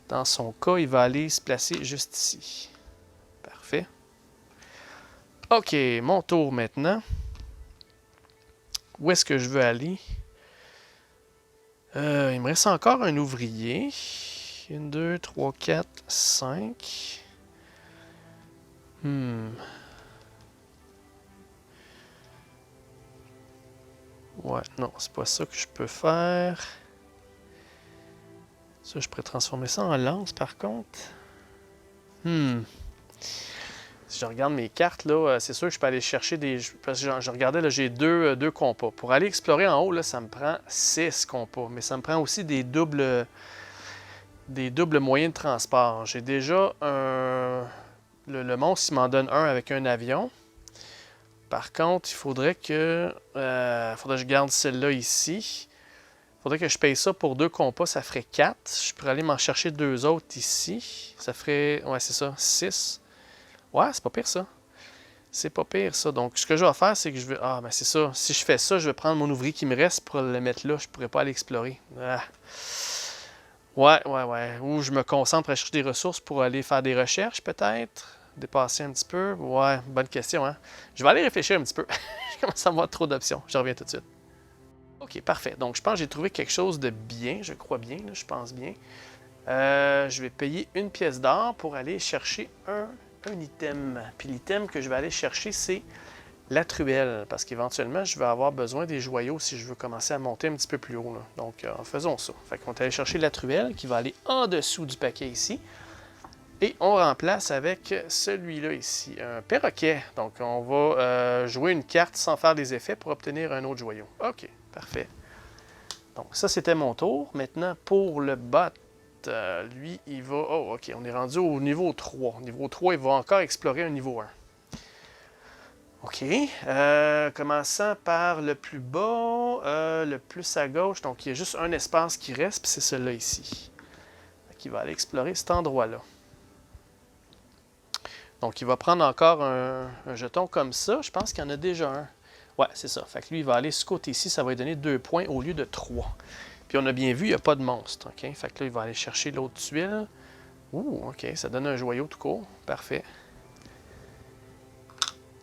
Dans son cas, il va aller se placer juste ici. Parfait. OK, mon tour maintenant. Où est-ce que je veux aller? Il me reste encore un ouvrier. 1, 2, 3, 4, 5. Ouais, non, c'est pas ça que je peux faire. Ça, je pourrais transformer ça en lance, par contre. Si je regarde mes cartes, là, c'est sûr que je peux aller chercher des... Parce que je regardais, là, j'ai deux compas. Pour aller explorer en haut, là, ça me prend 6 compas. Mais ça me prend aussi des doubles moyens de transport. J'ai déjà un... Le monstre, il m'en donne un avec un avion. Par contre, il faudrait que je garde celle-là ici. Il faudrait que je paye ça pour 2 compas, ça ferait 4. Je pourrais aller m'en chercher 2 autres ici. Ça ferait, ouais, c'est ça, 6. Ouais, c'est pas pire ça. C'est pas pire ça. Donc, ce que je vais faire, c'est que je vais... Ah, ben c'est ça. Si je fais ça, je vais prendre mon ouvrier qui me reste pour le mettre là. Je pourrais pas aller explorer. Ah. Ouais. Ou je me concentre à chercher des ressources pour aller faire des recherches, peut-être. dépasser un petit peu? Ouais, bonne question, hein? Je vais aller réfléchir un petit peu. Je commence à avoir trop d'options. Je reviens tout de suite. OK, parfait. Donc, je pense que j'ai trouvé quelque chose de bien. Je crois bien, là, je pense bien. Je vais payer une pièce d'or pour aller chercher un item. Puis l'item que je vais aller chercher, c'est la truelle. Parce qu'éventuellement, je vais avoir besoin des joyaux si je veux commencer à monter un petit peu plus haut, là. Donc, faisons ça. Fait qu'on va aller chercher la truelle qui va aller en dessous du paquet ici. Et on remplace avec celui-là ici, un perroquet. Donc, on va jouer une carte sans faire des effets pour obtenir un autre joyau. OK, parfait. Donc, ça, c'était mon tour. Maintenant, pour le bot, lui, il va... Oh, OK, on est rendu au niveau 3. Niveau 3, il va encore explorer un niveau 1. OK. Commençant par le plus bas, le plus à gauche. Donc, il y a juste un espace qui reste, puis c'est celui-là ici. Donc, il va aller explorer cet endroit-là. Donc, il va prendre encore un jeton comme ça. Je pense qu'il y en a déjà un. Ouais, c'est ça. Fait que lui, il va aller ce côté-ci. Ça va lui donner 2 points au lieu de 3. Puis, on a bien vu, il n'y a pas de monstre. OK? Fait que là, il va aller chercher l'autre tuile. Ouh, OK. Ça donne un joyau tout court. Parfait.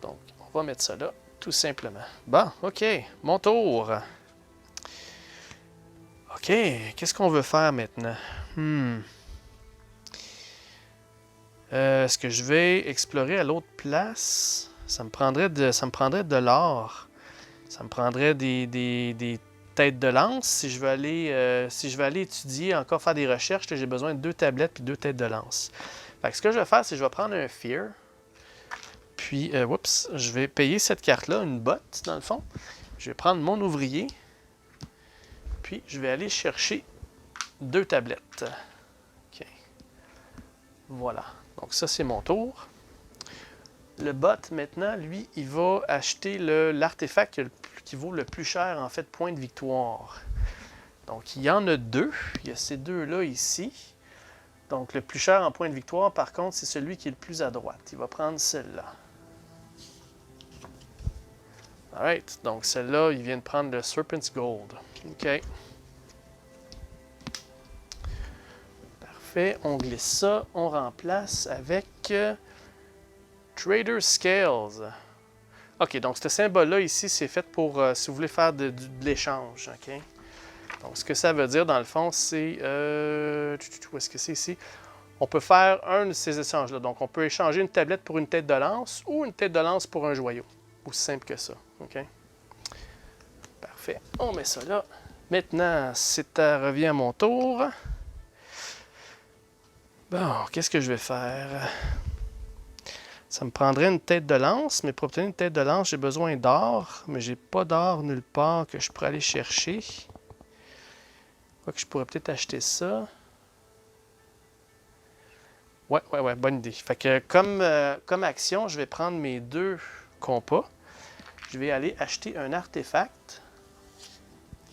Donc, on va mettre ça là, tout simplement. Bon, OK. Mon tour. OK. Qu'est-ce qu'on veut faire maintenant? Est-ce que je vais explorer à l'autre place? Ça me prendrait de l'or. Ça me prendrait des têtes de lance. Si je veux aller étudier, encore faire des recherches, j'ai besoin de 2 tablettes et 2 têtes de lance. Fait que ce que je vais faire, c'est que je vais prendre un Fear. Puis, je vais payer cette carte-là, une botte, dans le fond. Je vais prendre mon ouvrier. Puis, je vais aller chercher 2 tablettes. OK. Voilà. Donc ça, c'est mon tour. Le bot, maintenant, lui, il va acheter l'artefact qui vaut le plus cher, en fait, point de victoire. Donc, il y en a 2. Il y a ces 2-là ici. Donc, le plus cher en point de victoire, par contre, c'est celui qui est le plus à droite. Il va prendre celle-là. Alright. Donc, celle-là, il vient de prendre le Serpent's Gold. OK. Parfait. On glisse ça. On remplace avec Trader Scales. OK, donc ce symbole-là ici, c'est fait pour si vous voulez faire de l'échange. OK? Donc, ce que ça veut dire, dans le fond, c'est... où est-ce que c'est ici? On peut faire un de ces échanges-là. Donc, on peut échanger une tablette pour une tête de lance ou une tête de lance pour un joyau. Aussi simple que ça. OK? Parfait. On met ça là. Maintenant, revient à mon tour. Bon, qu'est-ce que je vais faire? Ça me prendrait une tête de lance, mais pour obtenir une tête de lance, j'ai besoin d'or, mais j'ai pas d'or nulle part que je pourrais aller chercher. Quoi que je pourrais peut-être acheter ça. Ouais, bonne idée. Fait que comme action, je vais prendre mes 2 compas. Je vais aller acheter un artefact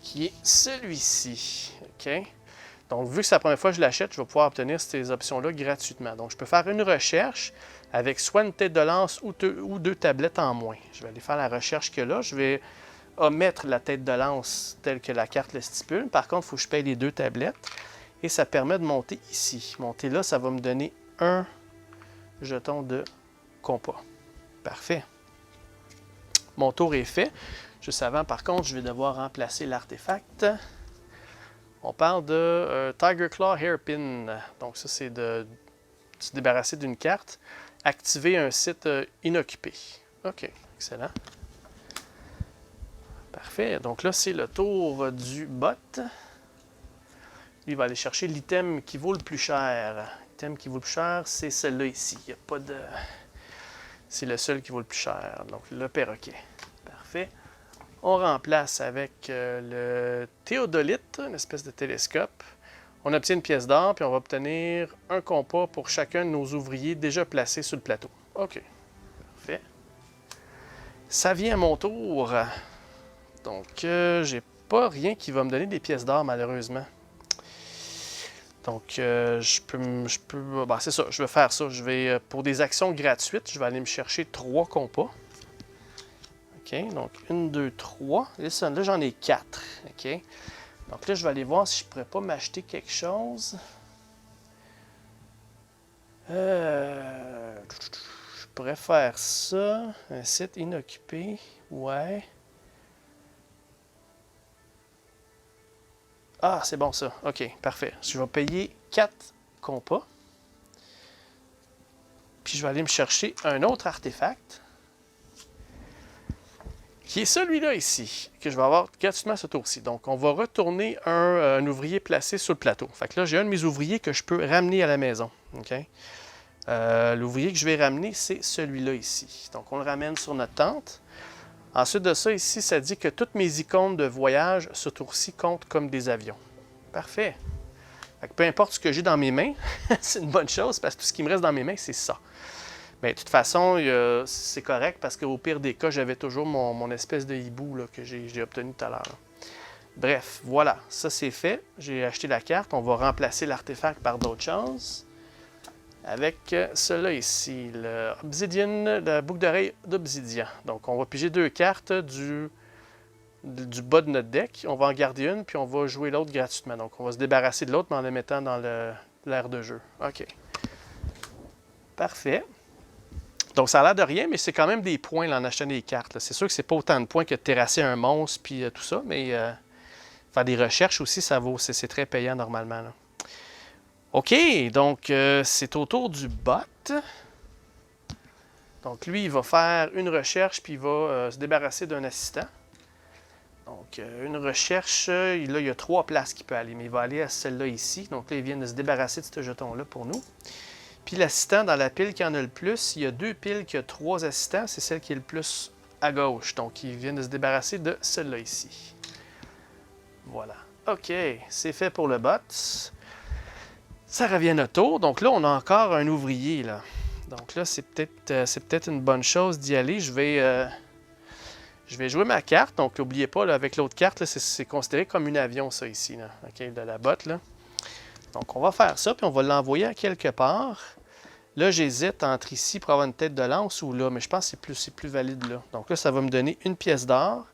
qui est celui-ci. OK? Donc, vu que c'est la première fois que je l'achète, je vais pouvoir obtenir ces options-là gratuitement. Donc, je peux faire une recherche avec soit une tête de lance ou 2 tablettes en moins. Je vais aller faire la recherche que là. Je vais omettre la tête de lance telle que la carte le stipule. Par contre, il faut que je paye les 2 tablettes. Et ça permet de monter ici. Monter là, ça va me donner un jeton de compas. Parfait. Mon tour est fait. Juste avant, par contre, je vais devoir remplacer l'artefact. On parle de Tiger Claw Hairpin. Donc ça, c'est de se débarrasser d'une carte. Activer un site inoccupé. OK, excellent. Parfait. Donc là, c'est le tour du bot. Lui, il va aller chercher l'item qui vaut le plus cher. L'item qui vaut le plus cher, c'est celle-là ici. Il n'y a pas de... C'est le seul qui vaut le plus cher. Donc, le perroquet. Parfait. On remplace avec le théodolite, une espèce de télescope. On obtient une pièce d'or, puis on va obtenir un compas pour chacun de nos ouvriers déjà placés sur le plateau. OK. Parfait. Ça vient à mon tour. Donc, j'ai pas rien qui va me donner des pièces d'or, malheureusement. Donc, je peux ben, c'est ça, je vais faire ça. Je vais, pour des actions gratuites, je vais aller me chercher 3 compas. OK, donc 1, 2, 3. Là, j'en ai 4. OK. Donc là, je vais aller voir si je ne pourrais pas m'acheter quelque chose. pourrais faire ça. Un site inoccupé. Ouais. Ah, c'est bon ça. OK, parfait. Je vais payer 4 compas. Puis je vais aller me chercher un autre artefact. Qui est celui-là ici, que je vais avoir gratuitement ce tour-ci. Donc, on va retourner un ouvrier placé sur le plateau. Fait que là, j'ai un de mes ouvriers que je peux ramener à la maison. Okay? L'ouvrier que je vais ramener, c'est celui-là ici. Donc, on le ramène sur notre tente. Ensuite de ça, ici, ça dit que toutes mes icônes de voyage, ce tour-ci, comptent comme des avions. Parfait. Fait que peu importe ce que j'ai dans mes mains, c'est une bonne chose, parce que tout ce qui me reste dans mes mains, c'est ça. Mais de toute façon, c'est correct parce qu'au pire des cas, j'avais toujours mon espèce de hibou là, que j'ai obtenu tout à l'heure. Bref, voilà, ça c'est fait. J'ai acheté la carte. On va remplacer l'artefact par d'autres choses. Avec cela ici, le Obsidian, la boucle d'oreille d'Obsidian. Donc, on va piger 2 cartes du bas de notre deck. On va en garder une, puis on va jouer l'autre gratuitement. Donc, on va se débarrasser de l'autre, mais en le mettant dans l'aire de jeu. OK. Parfait. Donc, ça a l'air de rien, mais c'est quand même des points là, en achetant des cartes. C'est sûr que c'est pas autant de points que de terrasser un monstre puis tout ça, mais faire des recherches aussi, ça vaut. C'est très payant normalement. Là. OK, donc c'est au tour du bot. Donc, lui, il va faire une recherche puis il va se débarrasser d'un assistant. Donc, une recherche, là, il y a 3 places qu'il peut aller, mais il va aller à celle-là ici. Donc, là, il vient de se débarrasser de ce jeton-là pour nous. Puis l'assistant, dans la pile qui en a le plus, il y a 2 piles qui a 3 assistants. C'est celle qui est le plus à gauche. Donc, il vient de se débarrasser de celle-là ici. Voilà. OK, c'est fait pour le bot. Ça revient à notre tour. Donc là, on a encore un ouvrier. Là. Donc là, c'est peut-être une bonne chose d'y aller. Je vais jouer ma carte. Donc, n'oubliez pas, là, avec l'autre carte, c'est considéré comme un avion, ça ici. Là. OK, de la botte, là. Donc, on va faire ça, puis on va l'envoyer à quelque part. Là, j'hésite entre ici pour avoir une tête de lance ou là, mais je pense que c'est plus valide là. Donc là, ça va me donner une pièce d'or,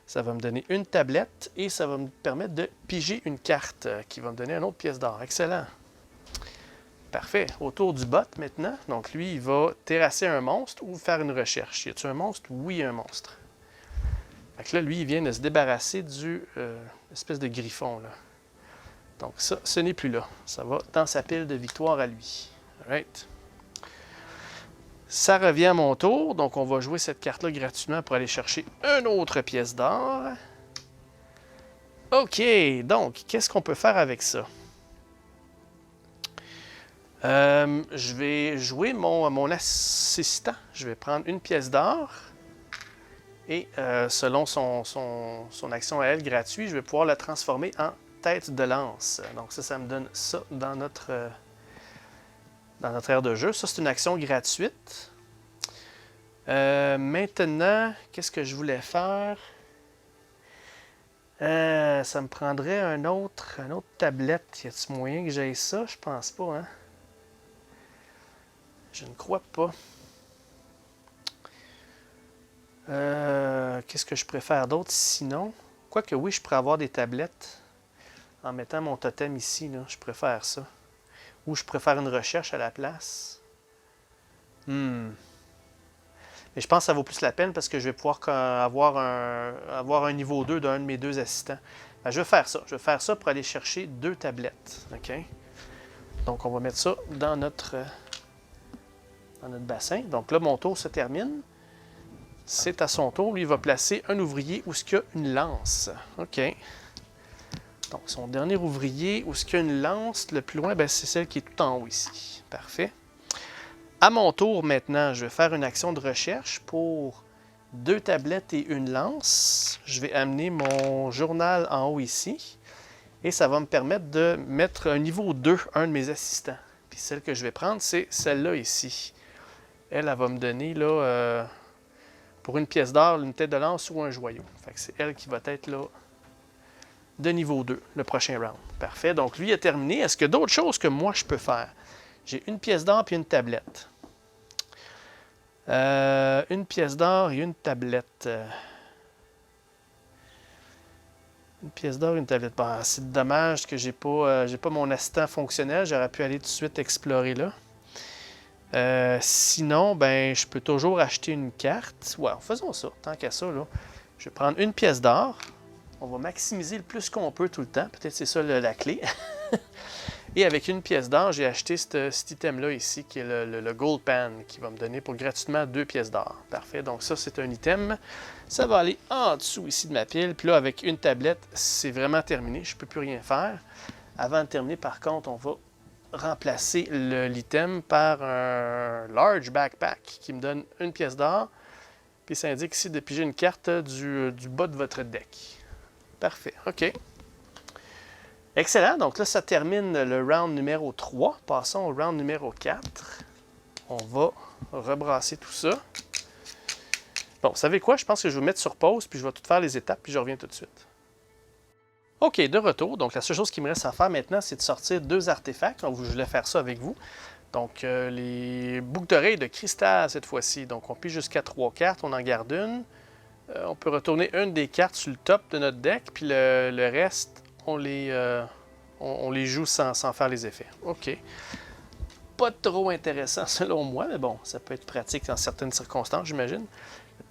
ça va me donner une tablette et ça va me permettre de piger une carte qui va me donner une autre pièce d'or. Excellent. Parfait. Autour du bot maintenant. Donc lui, il va terrasser un monstre ou faire une recherche. Y a-t-il un monstre? Oui, il y a un monstre. Fait que là, lui, il vient de se débarrasser du espèce de griffon là. Donc ça, ce n'est plus là. Ça va dans sa pile de victoire à lui. Alright. Ça revient à mon tour. Donc on va jouer cette carte-là gratuitement pour aller chercher une autre pièce d'or. OK. Donc, qu'est-ce qu'on peut faire avec ça? Je vais jouer mon assistant. Je vais prendre une pièce d'or. Et selon son action à elle gratuite, je vais pouvoir la transformer en tête de lance. Donc ça me donne ça dans notre aire de jeu. Ça, c'est une action gratuite. Maintenant, qu'est-ce que je voulais faire? Ça me prendrait un autre tablette. Y a-t-il moyen que j'aille ça? Je pense pas, hein? Je ne crois pas. Qu'est-ce que je préfère d'autre sinon? Quoique oui, je pourrais avoir des tablettes. En mettant mon totem ici, là, je préfère ça. Ou je préfère une recherche à la place. Mais je pense que ça vaut plus la peine parce que je vais pouvoir avoir un niveau 2 d'un de mes 2 assistants. Ben, je vais faire ça. Je vais faire ça pour aller chercher 2 tablettes. OK? Donc, on va mettre ça dans notre bassin. Donc là, mon tour se termine. C'est à son tour. Lui, il va placer un ouvrier où il y a une lance. OK. Donc, son dernier ouvrier, où est-ce qu'il y a une lance, le plus loin, ben, c'est celle qui est tout en haut ici. Parfait. À mon tour, maintenant, je vais faire une action de recherche pour 2 tablettes et une lance. Je vais amener mon journal en haut ici. Et ça va me permettre de mettre un niveau 2, un de mes assistants. Puis celle que je vais prendre, c'est celle-là ici. Elle va me donner, là, pour une pièce d'or, une tête de lance ou un joyau. Fait que c'est elle qui va être, là, de niveau 2, le prochain round. Parfait. Donc, lui est terminé. Est-ce qu'il y a d'autres choses que moi, je peux faire? J'ai une pièce d'or et une tablette. Une pièce d'or et une tablette. Une pièce d'or et une tablette. Bon, c'est dommage que j'ai pas mon assistant fonctionnel. J'aurais pu aller tout de suite explorer là. Sinon, ben, je peux toujours acheter une carte. Ouais, faisons ça, tant qu'à ça, là. Je vais prendre une pièce d'or. On va maximiser le plus qu'on peut tout le temps. Peut-être c'est ça la clé. Et avec une pièce d'or, j'ai acheté cet item-là ici, qui est le Gold Pan, qui va me donner pour gratuitement 2 pièces d'or. Parfait. Donc ça, c'est un item. Ça va aller en dessous ici de ma pile. Puis là, avec une tablette, c'est vraiment terminé. Je ne peux plus rien faire. Avant de terminer, par contre, on va remplacer l'item par un large backpack qui me donne une pièce d'or. Puis ça indique ici de piger une carte du bas de votre deck. Parfait. OK. Excellent. Donc là, ça termine le round numéro 3. Passons au round numéro 4. On va rebrasser tout ça. Bon, vous savez quoi? Je pense que je vais vous mettre sur pause, puis je vais tout faire les étapes, puis je reviens tout de suite. OK, de retour. Donc la seule chose qui me reste à faire maintenant, c'est de sortir 2 artefacts. Donc, je voulais faire ça avec vous. Donc les boucles d'oreilles de cristal cette fois-ci. Donc on pige jusqu'à 3 cartes, on en garde une. On peut retourner une des cartes sur le top de notre deck, puis le reste, on les joue sans faire les effets. OK. Pas trop intéressant selon moi, mais bon, ça peut être pratique dans certaines circonstances, j'imagine.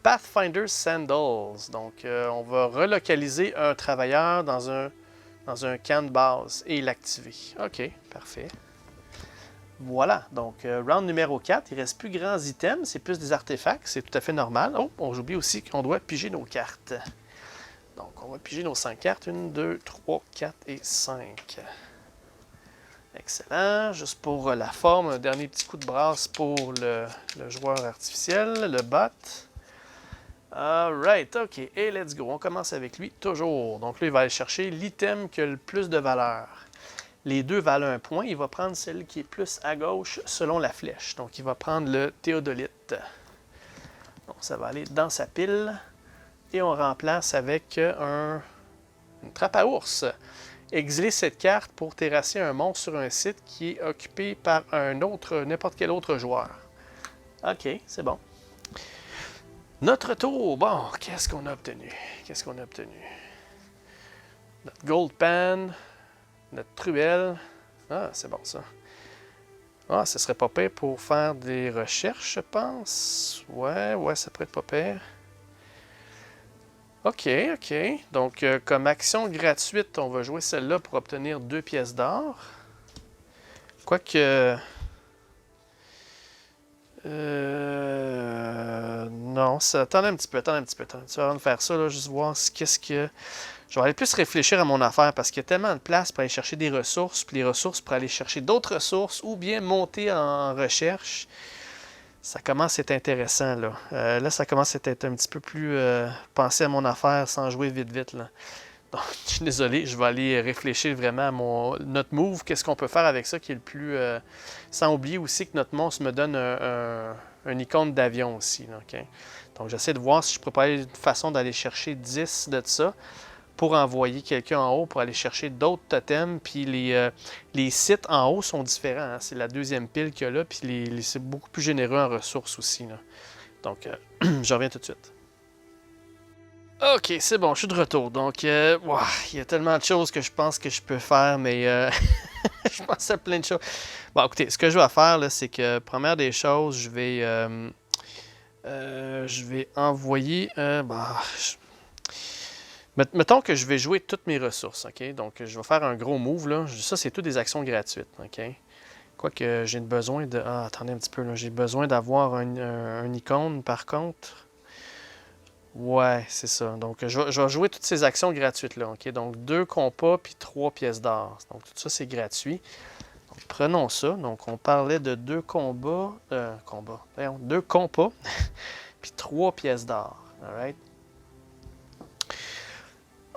Pathfinder Sandals. Donc, on va relocaliser un travailleur dans un camp de base et l'activer. OK, parfait. Voilà, donc round numéro 4, il ne reste plus grands items, c'est plus des artefacts, c'est tout à fait normal. Oh, on oublie aussi qu'on doit piger nos cartes. Donc, on va piger nos 5 cartes. 1, 2, 3, 4 et 5. Excellent. Juste pour la forme, un dernier petit coup de brasse pour le joueur artificiel, le bot. Alright, OK. Et let's go. On commence avec lui, toujours. Donc là, il va aller chercher l'item qui a le plus de valeur. Les deux valent 1 point. Il va prendre celle qui est plus à gauche selon la flèche. Donc, il va prendre le théodolite. Donc, ça va aller dans sa pile. Et on remplace avec une trappe à ours. Exiler cette carte pour terrasser un monstre sur un site qui est occupé par n'importe quel autre joueur. OK, c'est bon. Notre tour. Bon, qu'est-ce qu'on a obtenu? Notre Gold Pan, notre truelle. Ah, c'est bon ça. Ah, ce serait pas pire pour faire des recherches, je pense. Ouais, ça pourrait être pas pire. OK. Donc, comme action gratuite, on va jouer celle-là pour obtenir 2 pièces d'or. Quoique... non, attendez un petit peu. Avant de faire ça, là, juste voir qu'est-ce que... Je vais aller plus réfléchir à mon affaire parce qu'il y a tellement de place pour aller chercher des ressources, puis les ressources pour aller chercher d'autres ressources ou bien monter en recherche. Ça commence à être intéressant, là. Là, ça commence à être un petit peu plus penser à mon affaire sans jouer vite, là. Donc, je suis désolé, je vais aller réfléchir vraiment à notre move. Qu'est-ce qu'on peut faire avec ça qui est le plus... sans oublier aussi que notre monstre me donne un icône d'avion aussi, là, OK? Donc, j'essaie de voir si je peux pas aller une façon d'aller chercher 10 de ça pour envoyer quelqu'un en haut pour aller chercher d'autres totems. Puis les sites en haut sont différents. Hein? C'est la deuxième pile qu'il y a là. Puis c'est beaucoup plus généreux en ressources aussi. Là. Donc, je reviens tout de suite. OK, c'est bon, je suis de retour. Donc, il y a tellement de choses que je pense que je peux faire, mais je pense à plein de choses. Bon, écoutez, ce que je vais faire, là, c'est que, première des choses, je vais envoyer... Mettons que je vais jouer toutes mes ressources, OK? Donc, je vais faire un gros move, là. Ça, c'est toutes des actions gratuites, OK? Quoique, j'ai besoin de... Ah, attendez un petit peu, là. J'ai besoin d'avoir un icône, par contre. Ouais, c'est ça. Donc, je vais jouer toutes ces actions gratuites-là, OK? Donc, 2 compas puis 3 pièces d'or. Donc, tout ça, c'est gratuit. Donc, prenons ça. Donc, on parlait de 2 combats... 2 compas puis 3 pièces d'or. All right?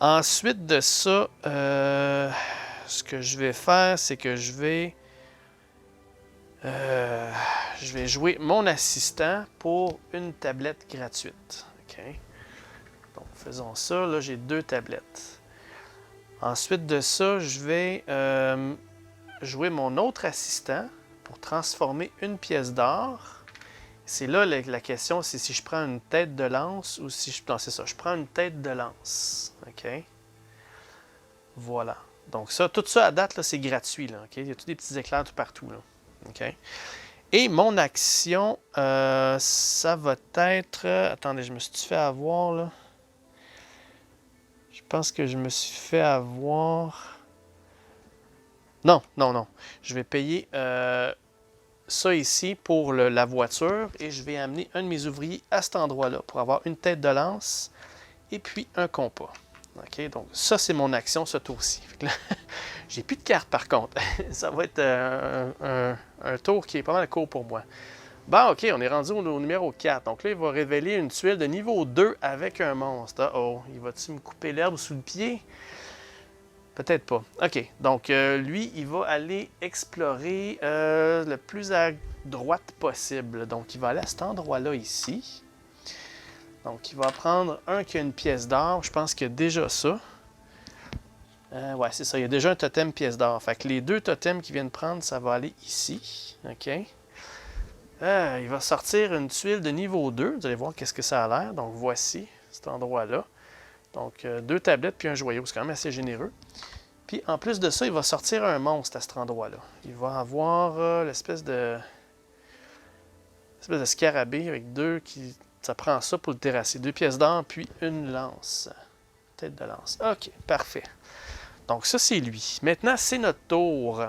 Ensuite de ça, ce que je vais faire, c'est que je vais jouer mon assistant pour une tablette gratuite. OK? Donc, faisons ça. Là, j'ai 2 tablettes. Ensuite de ça, je vais jouer mon autre assistant pour transformer une pièce d'or. C'est là la question, c'est si je prends une tête de lance ou si je... Non, c'est ça, je prends une tête de lance. OK? Voilà. Donc ça, tout ça à date, là, c'est gratuit. Là, OK? Il y a tous des petits éclairs tout partout. Là. OK? Et mon action, ça va être... attendez, je me suis fait avoir, là. Je pense que je me suis fait avoir... Non, non, non. Je vais payer ça ici pour la voiture et je vais amener un de mes ouvriers à cet endroit-là pour avoir une tête de lance et puis un compas. OK, donc ça, c'est mon action ce tour-ci. J'ai plus de cartes par contre. Ça va être un tour qui est pas mal court pour moi. Bon, OK, on est rendu au numéro 4. Donc là, il va révéler une tuile de niveau 2 avec un monstre. Oh, il va-tu me couper l'herbe sous le pied? Peut-être pas. OK, donc lui, il va aller explorer le plus à droite possible. Donc, il va aller à cet endroit-là ici. Donc, il va prendre un qui a une pièce d'or. Je pense qu'il y a déjà ça. Ouais, c'est ça. Il y a déjà un totem pièce d'or. Fait que les deux totems qu'il vient de prendre, ça va aller ici. OK. Il va sortir une tuile de niveau 2. Vous allez voir qu'est-ce que ça a l'air. Donc, voici cet endroit-là. Donc, deux tablettes puis un joyau. C'est quand même assez généreux. Puis, en plus de ça, il va sortir un monstre à cet endroit-là. Il va avoir l'espèce de scarabée avec deux qui... Ça prend ça pour le terrasser. 2 pièces d'or, puis une lance. Tête de lance. OK, parfait. Donc, ça, c'est lui. Maintenant, c'est notre tour.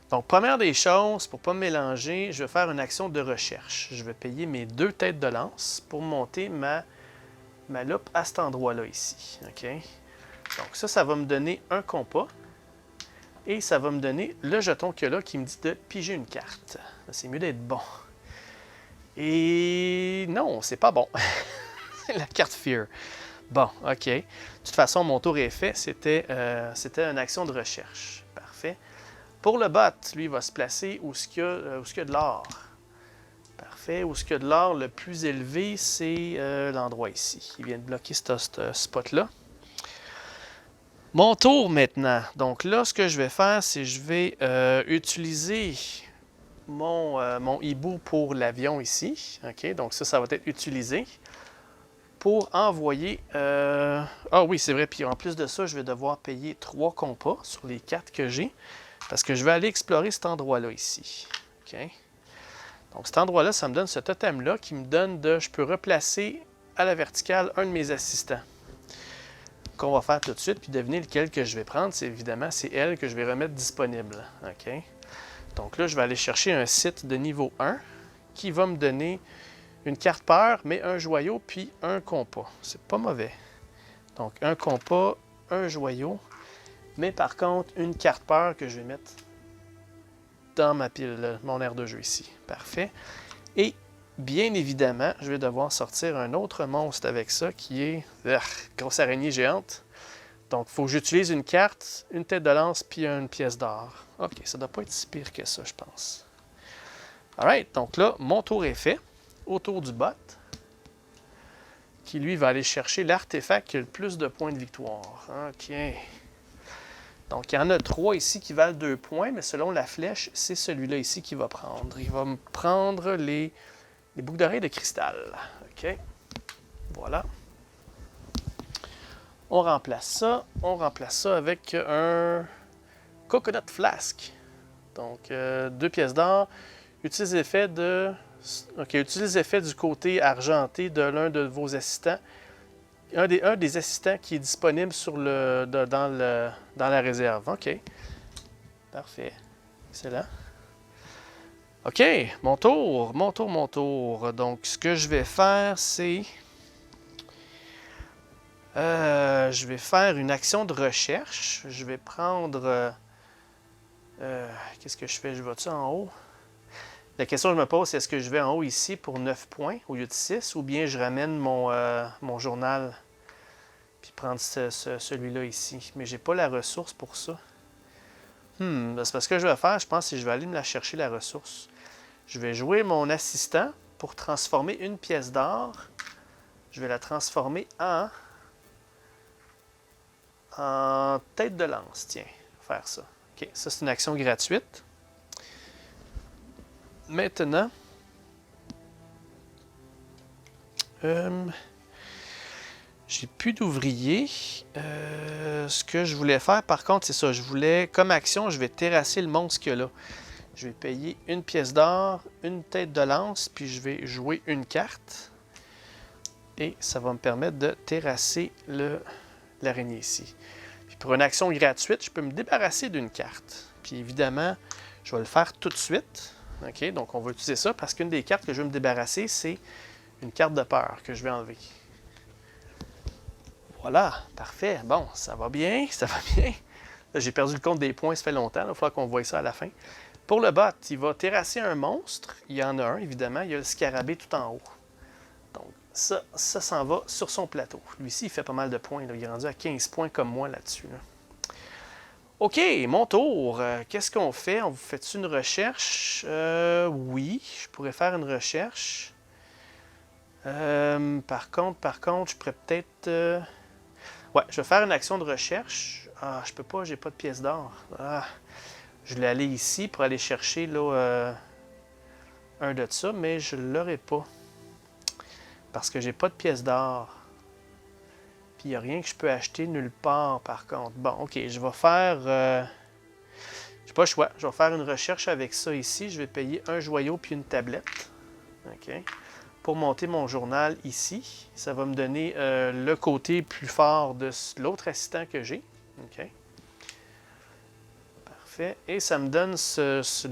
Donc, première des choses, pour ne pas me mélanger, je vais faire une action de recherche. Je vais payer mes 2 têtes de lance pour monter ma loupe à cet endroit-là ici. OK? Donc, ça va me donner un compas. Et ça va me donner le jeton qu'il y a là qui me dit de piger une carte. C'est mieux d'être bon. Et non, c'est pas bon. C'est la carte Fear. Bon, OK. De toute façon, mon tour est fait. C'était une action de recherche. Parfait. Pour le bot, lui, il va se placer où il y a de l'or. Parfait. Où il y a de l'or, le plus élevé, c'est l'endroit ici. Il vient de bloquer ce spot-là. Mon tour maintenant. Donc là, ce que je vais faire, c'est je vais utiliser mon hibou pour l'avion ici. OK, donc ça va être utilisé pour envoyer... Ah oui, c'est vrai. Puis en plus de ça, je vais devoir payer 3 compas sur les 4 que j'ai parce que je vais aller explorer cet endroit-là ici. OK. Donc cet endroit-là, ça me donne ce totem-là qui me donne je peux replacer à la verticale un de mes assistants. Qu'on va faire tout de suite, puis devinez lequel que je vais prendre. Évidemment, c'est elle que je vais remettre disponible. OK. Donc là, je vais aller chercher un site de niveau 1 qui va me donner une carte peur, mais un joyau, puis un compas. C'est pas mauvais. Donc, un compas, un joyau, mais par contre, une carte peur que je vais mettre dans ma pile, mon aire de jeu ici. Parfait. Et, bien évidemment, je vais devoir sortir un autre monstre avec ça, qui est... grosse araignée géante. Donc, il faut que j'utilise une carte, une tête de lance, puis une pièce d'or. OK, ça ne doit pas être si pire que ça, je pense. Alright, donc là, mon tour est fait. Autour du bot, qui lui va aller chercher l'artefact qui a le plus de points de victoire. OK. Donc, il y en a 3 ici qui valent 2 points, mais selon la flèche, c'est celui-là ici qui va prendre. Il va me prendre les boucles d'oreilles de cristal. OK. Voilà. On remplace ça. On remplace ça avec un Coconut Flask. Donc, 2 pièces d'or. Utilise l'effet utilise l'effet du côté argenté de l'un de vos assistants. Un des assistants qui est disponible dans la réserve. OK. Parfait. Excellent. OK. Mon tour. Donc, ce que je vais faire, c'est... je vais faire une action de recherche. Je vais prendre... qu'est-ce que je fais? Je vais-tu en haut? La question que je me pose, c'est est-ce que je vais en haut ici pour 9 points au lieu de 6 ou bien je ramène mon journal puis prendre celui-là ici. Mais j'ai pas la ressource pour ça. C'est parce que ce que je vais faire, je pense, c'est que je vais aller me la chercher, la ressource. Je vais jouer mon assistant pour transformer une pièce d'or. Je vais la transformer en tête de lance. Tiens, faire ça. OK, ça c'est une action gratuite. Maintenant, j'ai plus d'ouvriers. Ce que je voulais faire, par contre, c'est ça. Je voulais, comme action, je vais terrasser le monstre qu'il y a là. Je vais payer une pièce d'or, une tête de lance, puis je vais jouer une carte. Et ça va me permettre de terrasser l'araignée ici. Puis pour une action gratuite, je peux me débarrasser d'une carte. Puis évidemment, je vais le faire tout de suite. OK, donc on va utiliser ça parce qu'une des cartes que je veux me débarrasser, c'est une carte de peur que je vais enlever. Voilà, parfait. Bon, ça va bien, ça va bien. J'ai perdu le compte des points, ça fait longtemps. Il va falloir qu'on voie ça à la fin. Pour le bot, il va terrasser un monstre. Il y en a un, évidemment. Il y a le scarabée tout en haut. Donc, ça s'en va sur son plateau. Lui-ci, il fait pas mal de points. Là. Il est rendu à 15 points comme moi là-dessus. Là. OK, mon tour. Qu'est-ce qu'on fait? On vous fait une recherche? Oui, je pourrais faire une recherche. Par contre, je pourrais peut-être... Ouais, je vais faire une action de recherche. Ah, je peux pas, j'ai pas de pièce d'or. Ah, je vais aller ici pour aller chercher là, un de ça, mais je ne l'aurai pas. Parce que j'ai pas de pièce d'or. Puis il n'y a rien que je peux acheter nulle part, par contre. Bon, OK, je vais faire... j'ai pas le choix. Je vais faire une recherche avec ça ici. Je vais payer un joyau puis une tablette. OK. Pour monter mon journal ici, ça va me donner le côté plus fort de l'autre assistant que j'ai. OK. Parfait. Et ça me donne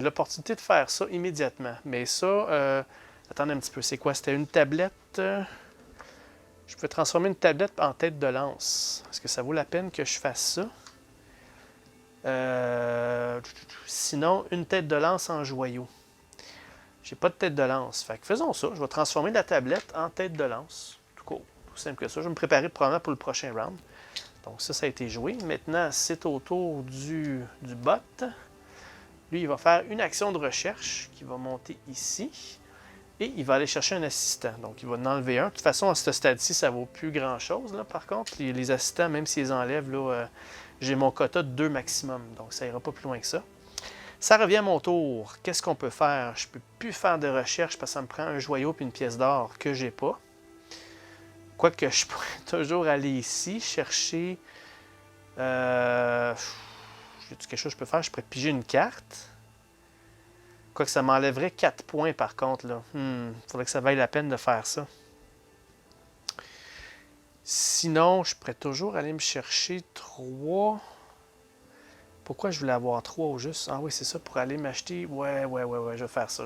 l'opportunité de faire ça immédiatement. Mais ça, attendez un petit peu, c'est quoi? C'était une tablette. Je peux transformer une tablette en tête de lance. Est-ce que ça vaut la peine que je fasse ça? Sinon, une tête de lance en joyau. J'ai pas de tête de lance. Fait que faisons ça. Je vais transformer la tablette en tête de lance. Tout court. Tout simple que ça. Je vais me préparer probablement pour le prochain round. Donc ça a été joué. Maintenant, c'est au tour du bot. Lui, il va faire une action de recherche qui va monter ici. Et il va aller chercher un assistant. Donc, il va en enlever un. De toute façon, à ce stade-ci, ça ne vaut plus grand-chose. Par contre, les assistants, même s'ils les enlèvent, là, j'ai mon quota de 2 maximum. Donc, ça ira pas plus loin que ça. Ça revient à mon tour. Qu'est-ce qu'on peut faire? Je ne peux plus faire de recherche parce que ça me prend un joyau et une pièce d'or que j'ai pas. Quoique je pourrais toujours aller ici, chercher... J'ai-tu quelque chose que je peux faire? Je pourrais piger une carte. Quoique ça m'enlèverait 4 points par contre. Il faudrait que ça vaille la peine de faire ça. Sinon, je pourrais toujours aller me chercher 3... Pourquoi je voulais avoir 3 au juste? Ah oui, c'est ça, pour aller m'acheter... Ouais, je vais faire ça.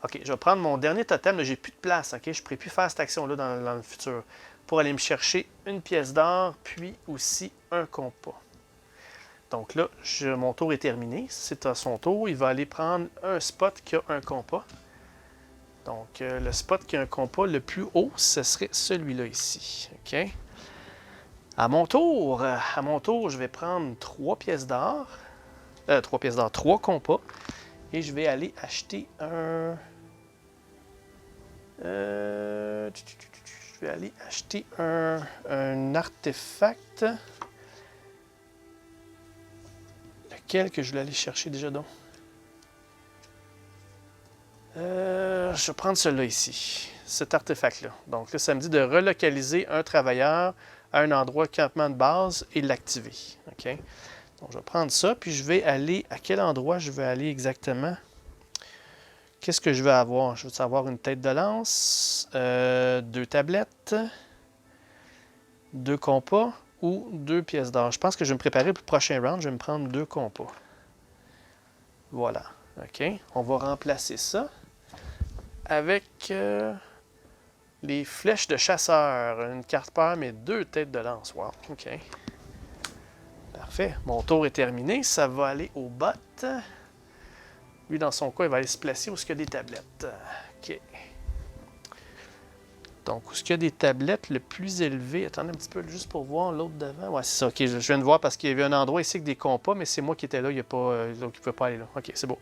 OK, je vais prendre mon dernier totem, mais j'ai plus de place, OK? Je ne pourrais plus faire cette action-là dans le futur. Pour aller me chercher une pièce d'or, puis aussi un compas. Donc là, mon tour est terminé. C'est à son tour. Il va aller prendre un spot qui a un compas. Donc, le spot qui a un compas le plus haut, ce serait celui-là ici, OK? À mon tour, je vais prendre 3 pièces d'or. 3 compas. Et je vais aller acheter un... je vais aller acheter un artefact. Lequel que je voulais aller chercher déjà donc? Je vais prendre celui-là ici. Cet artefact-là. Donc là, ça me dit de relocaliser un travailleur à un endroit campement de base et l'activer. OK? Donc, je vais prendre ça, puis je vais aller... À quel endroit je vais aller exactement? Qu'est-ce que je vais avoir? Je veux avoir une tête de lance, 2 tablettes, 2 compas ou 2 pièces d'or. Je pense que je vais me préparer pour le prochain round. Je vais me prendre 2 compas. Voilà. OK? On va remplacer ça avec... les flèches de chasseur, une carte paire, mais 2 têtes de lance. Wow, OK. Parfait. Mon tour est terminé. Ça va aller au bot. Lui, dans son cas, il va aller se placer où il y a des tablettes. OK. Donc, où il y a des tablettes le plus élevé. Attendez un petit peu, juste pour voir l'autre devant. Ouais, c'est ça. OK, je viens de voir parce qu'il y avait un endroit ici avec des compas, mais c'est moi qui étais là. Il n'y a pas... donc, il ne pouvait pas aller là. OK, c'est beau.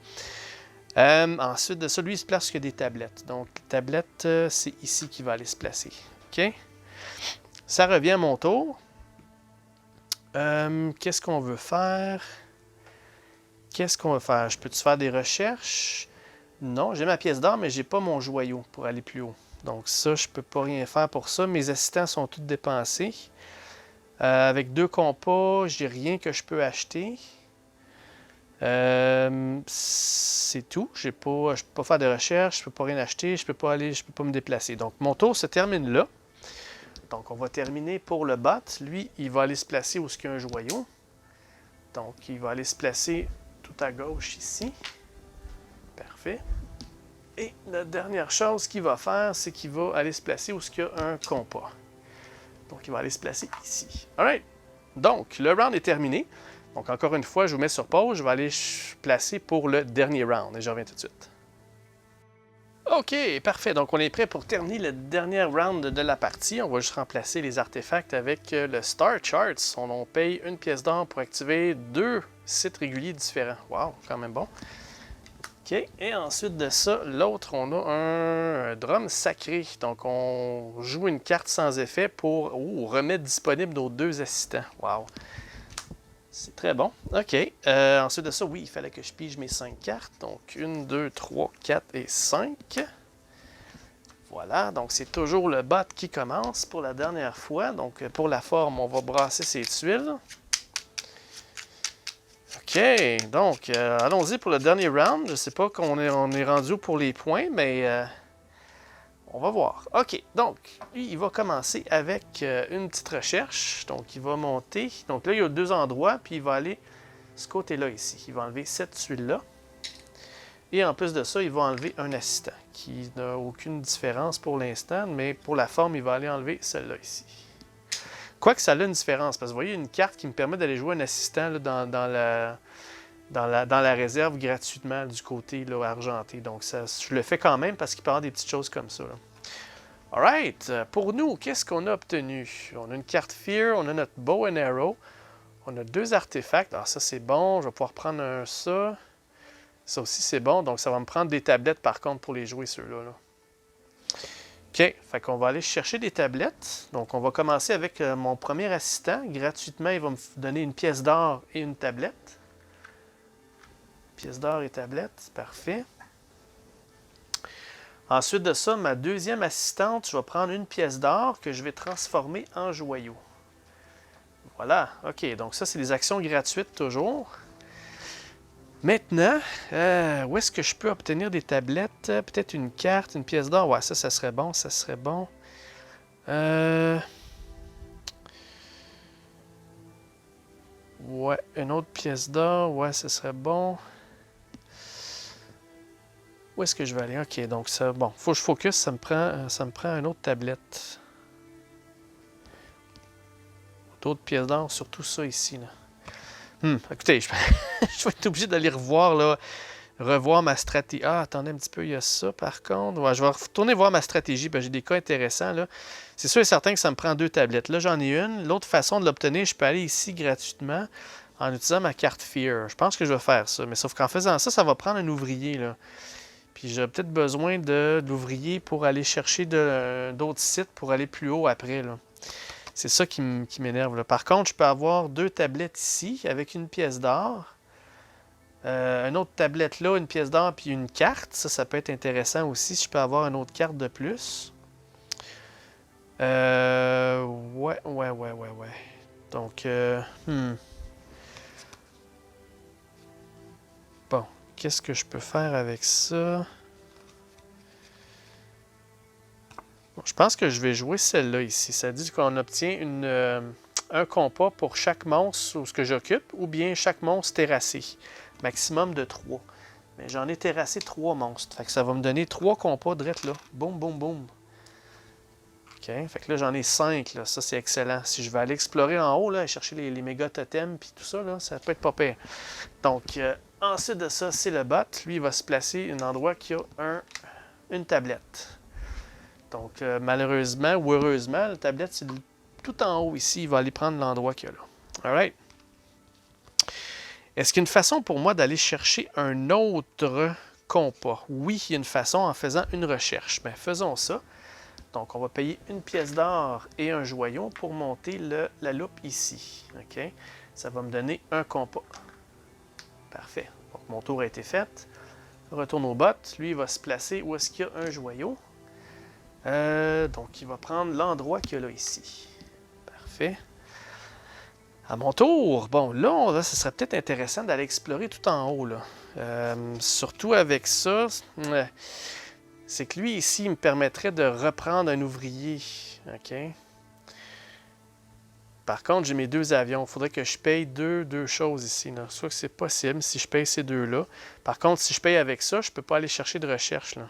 Ensuite de ça, lui, il se place qu'il y a des tablettes. Donc, tablette, c'est ici qu'il va aller se placer. OK? Ça revient à mon tour. Qu'est-ce qu'on veut faire? Je peux-tu faire des recherches? Non, j'ai ma pièce d'or, mais j'ai pas mon joyau pour aller plus haut. Donc ça, je peux pas rien faire pour ça. Mes assistants sont tous dépensés. Avec 2 compas, j'ai rien que je peux acheter. C'est tout. Je ne peux pas faire de recherche, je ne peux pas rien acheter, je ne peux pas aller, je peux pas me déplacer. Donc, mon tour se termine là. Donc, on va terminer pour le bot. Lui, il va aller se placer où il y a un joyau. Donc, il va aller se placer tout à gauche ici. Parfait. Et la dernière chose qu'il va faire, c'est qu'il va aller se placer où il y a un compas. Donc, il va aller se placer ici. Alright. Donc, le round est terminé. Donc, encore une fois, je vous mets sur pause. Je vais aller placer pour le dernier round et je reviens tout de suite. OK, parfait. Donc, on est prêt pour terminer le dernier round de la partie. On va juste remplacer les artefacts avec le Star Charts. On paye une pièce d'or pour activer 2 sites réguliers différents. Wow, quand même bon. OK, et ensuite de ça, l'autre, on a un drum sacré. Donc, on joue une carte sans effet pour remettre disponible nos 2 assistants. Wow. C'est très bon. OK. Ensuite de ça, oui, il fallait que je pige mes 5 cartes. Donc, 1, 2, 3, 4 et 5. Voilà. Donc, c'est toujours le bot qui commence pour la dernière fois. Donc, pour la forme, on va brasser ces tuiles. OK. Donc, allons-y pour le dernier round. Je ne sais pas qu'on est rendu pour les points, mais on va voir. OK. Donc, lui, il va commencer avec une petite recherche. Donc, il va monter. Donc là, il y a 2 endroits, puis il va aller ce côté-là ici. Il va enlever cette tuile-là. Et en plus de ça, il va enlever un assistant qui n'a aucune différence pour l'instant, mais pour la forme, il va aller enlever celle-là ici. Quoique ça a une différence, parce que vous voyez, une carte qui me permet d'aller jouer un assistant là, dans la réserve gratuitement du côté là, argenté. Donc, ça, je le fais quand même parce qu'il peut y avoir des petites choses comme ça. Là. Alright, pour nous, qu'est-ce qu'on a obtenu? On a une carte Fear, on a notre Bow and Arrow, on a 2 artefacts. Alors ça, c'est bon, je vais pouvoir prendre ça. Ça aussi, c'est bon, donc ça va me prendre des tablettes par contre pour les jouer ceux-là. Là. OK, fait qu'on va aller chercher des tablettes. Donc, on va commencer avec mon premier assistant. Gratuitement, il va me donner une pièce d'or et une tablette. Pièce d'or et tablette, parfait. Ensuite de ça, ma deuxième assistante, je vais prendre une pièce d'or que je vais transformer en joyau. Voilà, OK, donc ça, c'est des actions gratuites toujours. Maintenant, où est-ce que je peux obtenir des tablettes? Peut-être une carte, une pièce d'or. Ouais, ça serait bon, ça serait bon. Ouais, une autre pièce d'or. Ouais, ça serait bon. Où est-ce que je vais aller? OK, donc ça, bon, faut que je focus, ça me prend une autre tablette. D'autres pièces d'or, surtout ça ici, là. Écoutez, je vais être obligé d'aller revoir ma stratégie. Ah, attendez un petit peu, il y a ça par contre. Ouais, je vais retourner voir ma stratégie, j'ai des cas intéressants. Là. C'est sûr et certain que ça me prend 2 tablettes. Là, j'en ai une. L'autre façon de l'obtenir, je peux aller ici gratuitement en utilisant ma carte Fear. Je pense que je vais faire ça. Mais sauf qu'en faisant ça, ça va prendre un ouvrier. Là. Puis j'ai peut-être besoin de l'ouvrier pour aller chercher d'autres sites pour aller plus haut après. Là. C'est ça qui m'énerve. Par contre, je peux avoir 2 tablettes ici avec une pièce d'or. Une autre tablette là, une pièce d'or puis une carte. Ça peut être intéressant aussi si je peux avoir une autre carte de plus. Ouais. Donc, bon, qu'est-ce que je peux faire avec ça? Bon, je pense que je vais jouer celle-là ici. Ça dit qu'on obtient un compas pour chaque monstre que j'occupe ou bien chaque monstre terrassé. Maximum de 3. Mais j'en ai terrassé 3 monstres. Fait que ça va me donner 3 compas direct là. Boum, boum, boum. OK. Fait que là, j'en ai 5. Là. Ça, c'est excellent. Si je vais aller explorer en haut là, et chercher les méga totems puis tout ça, là, ça peut être pas pire. Donc, ensuite de ça, c'est le bot. Lui, il va se placer à un endroit qui a une tablette. Donc, malheureusement ou heureusement, la tablette, c'est tout en haut ici. Il va aller prendre l'endroit qu'il y a là. All right. Est-ce qu'il y a une façon pour moi d'aller chercher un autre compas? Oui, il y a une façon en faisant une recherche. Mais faisons ça. Donc, on va payer une pièce d'or et un joyau pour monter la loupe ici. OK? Ça va me donner un compas. Parfait. Donc, mon tour a été fait. Retourne au bot. Lui, il va se placer où est-ce qu'il y a un joyau. Donc, il va prendre l'endroit qu'il y a là ici. Parfait. À mon tour, bon, là, ce serait peut-être intéressant d'aller explorer tout en haut, là. Surtout avec ça, c'est que lui, ici, il me permettrait de reprendre un ouvrier. OK? Par contre, j'ai mes 2 avions. Il faudrait que je paye deux choses ici, là. Soit que c'est possible si je paye ces 2-là. Par contre, si je paye avec ça, je ne peux pas aller chercher de recherche, là.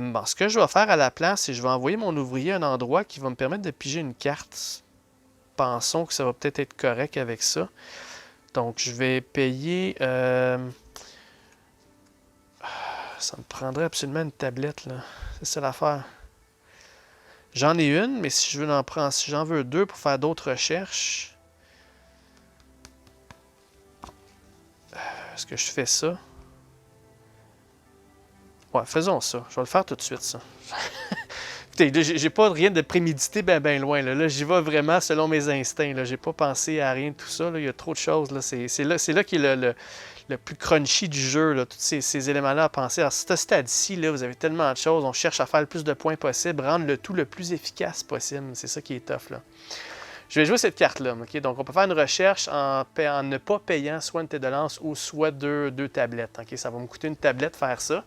Bon, ce que je vais faire à la place, c'est que je vais envoyer mon ouvrier à un endroit qui va me permettre de piger une carte. Pensons que ça va peut-être être correct avec ça. Donc, je vais payer... Ça me prendrait absolument une tablette, là. C'est ça l'affaire. J'en ai une, mais si je veux en prendre, si j'en veux 2 pour faire d'autres recherches... Est-ce que je fais ça? Ouais, faisons ça. Je vais le faire tout de suite, ça. Écoutez, j'ai pas rien de prémédité ben loin. Là, j'y vais vraiment selon mes instincts. Là. J'ai pas pensé à rien de tout ça. Là. Il y a trop de choses. Là. C'est là qui est le plus crunchy du jeu. Là. Tous ces éléments-là à penser. Alors, ce stade-ci, là, vous avez tellement de choses. On cherche à faire le plus de points possible, rendre le tout le plus efficace possible. C'est ça qui est tough. Là. Je vais jouer cette carte-là. Okay? Donc, on peut faire une recherche en ne pas payant soit une tête de lance ou soit deux tablettes. Okay? Ça va me coûter une tablette faire ça.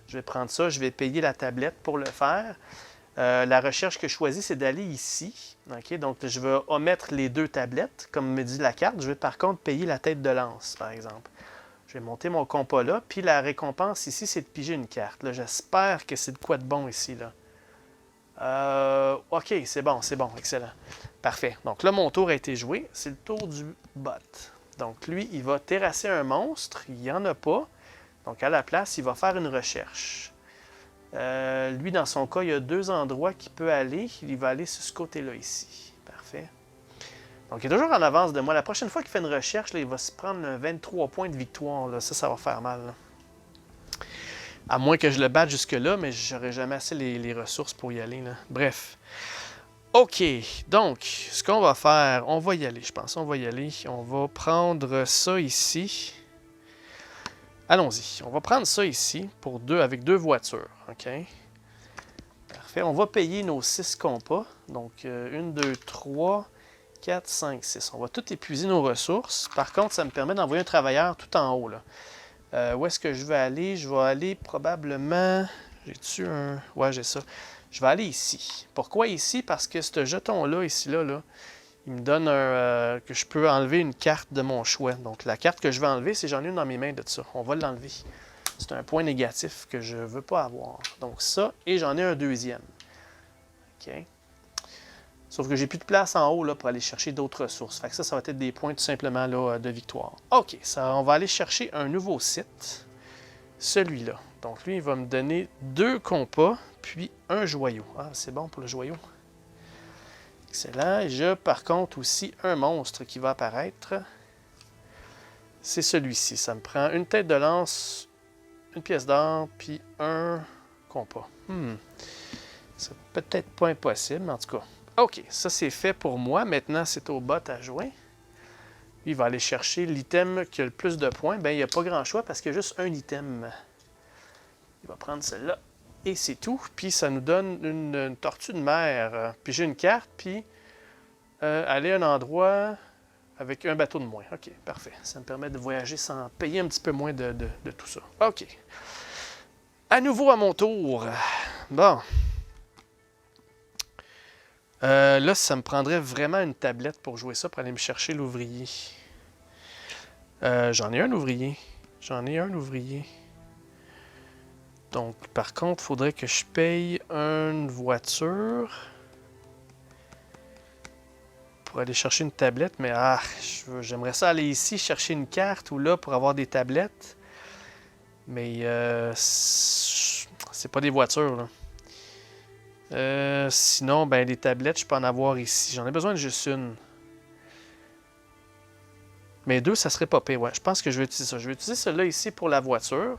Je vais prendre ça. Je vais payer la tablette pour le faire. La recherche que je choisis, c'est d'aller ici. Okay? Donc, je vais omettre les 2 tablettes, comme me dit la carte. Je vais par contre payer la tête de lance, par exemple. Je vais monter mon compas là. Puis la récompense ici, c'est de piger une carte. J'espère que c'est de quoi de bon ici. Là. OK, c'est bon, excellent. Parfait. Donc là, mon tour a été joué. C'est le tour du bot. Donc lui, il va terrasser un monstre. Il n'y en a pas. Donc à la place, il va faire une recherche. Lui, dans son cas, il y a 2 endroits qu'il peut aller. Il va aller sur ce côté-là ici. Parfait. Donc, il est toujours en avance de moi. La prochaine fois qu'il fait une recherche, là, il va se prendre 23 points de victoire. Là. Ça va faire mal. Là. À moins que je le batte jusque-là, mais j'aurais jamais assez les ressources pour y aller. Là. Bref. OK. Donc, ce qu'on va faire, on va y aller, je pense. On va y aller. On va prendre ça ici. Allons-y. On va prendre ça ici pour avec 2 voitures. OK? Parfait. On va payer nos 6 compas. Donc, 1, 2, 3, 4, 5, 6. On va tout épuiser nos ressources. Par contre, ça me permet d'envoyer un travailleur tout en haut. Là. Où est-ce que je vais aller? Je vais aller probablement... J'ai-tu un... Ouais, j'ai ça. Je vais aller ici. Pourquoi ici? Parce que ce jeton-là, ici, là, il me donne que je peux enlever une carte de mon choix. Donc, la carte que je vais enlever, c'est j'en ai une dans mes mains de ça. On va l'enlever. C'est un point négatif que je ne veux pas avoir. Donc, ça, et j'en ai un deuxième. OK. Sauf que j'ai plus de place en haut là, pour aller chercher d'autres ressources. Fait que ça va être des points tout simplement là, de victoire. OK, on va aller chercher un nouveau site. Celui-là. Donc, lui, il va me donner 2 compas, puis un joyau. Ah, c'est bon pour le joyau. Excellent. J'ai par contre aussi un monstre qui va apparaître. C'est celui-ci. Ça me prend une tête de lance, une pièce d'or, puis un compas. C'est peut-être pas impossible, mais en tout cas. OK, ça c'est fait pour moi. Maintenant, c'est au bot à jouer. Lui, il va aller chercher l'item qui a le plus de points. Bien, il n'y a pas grand choix parce qu'il y a juste un item. Il va prendre celle-là. Et c'est tout. Puis ça nous donne une tortue de mer. Puis j'ai une carte, puis aller à un endroit avec un bateau de moins. OK, parfait. Ça me permet de voyager sans payer un petit peu moins de tout ça. OK. À nouveau à mon tour. Bon. Là, ça me prendrait vraiment une tablette pour jouer ça, pour aller me chercher l'ouvrier. J'en ai un ouvrier. Donc, par contre, il faudrait que je paye une voiture pour aller chercher une tablette. Mais j'aimerais ça aller ici chercher une carte ou là pour avoir des tablettes. Mais c'est pas des voitures, là. Sinon, ben des tablettes, je peux en avoir ici. J'en ai besoin de juste une. Mais 2, ça serait pas pire. Ouais, je pense que je vais utiliser ça. Je vais utiliser celle-là ici pour la voiture.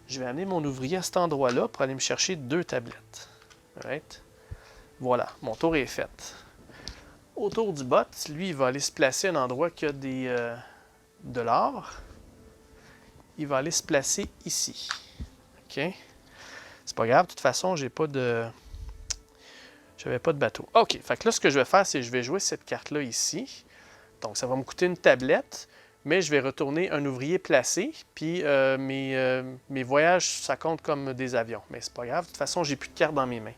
Je vais amener mon ouvrier à cet endroit-là pour aller me chercher 2 tablettes. Right? Voilà, mon tour est fait. Autour du bot, lui, il va aller se placer à un endroit qui a de l'or. Il va aller se placer ici. OK? C'est pas grave, de toute façon, j'ai pas de J'avais pas de bateau. OK, fait que là, ce que je vais faire, c'est que je vais jouer cette carte-là ici. Donc, ça va me coûter une tablette, mais je vais retourner un ouvrier placé, puis mes voyages, ça compte comme des avions. Mais c'est pas grave, de toute façon, j'ai plus de cartes dans mes mains.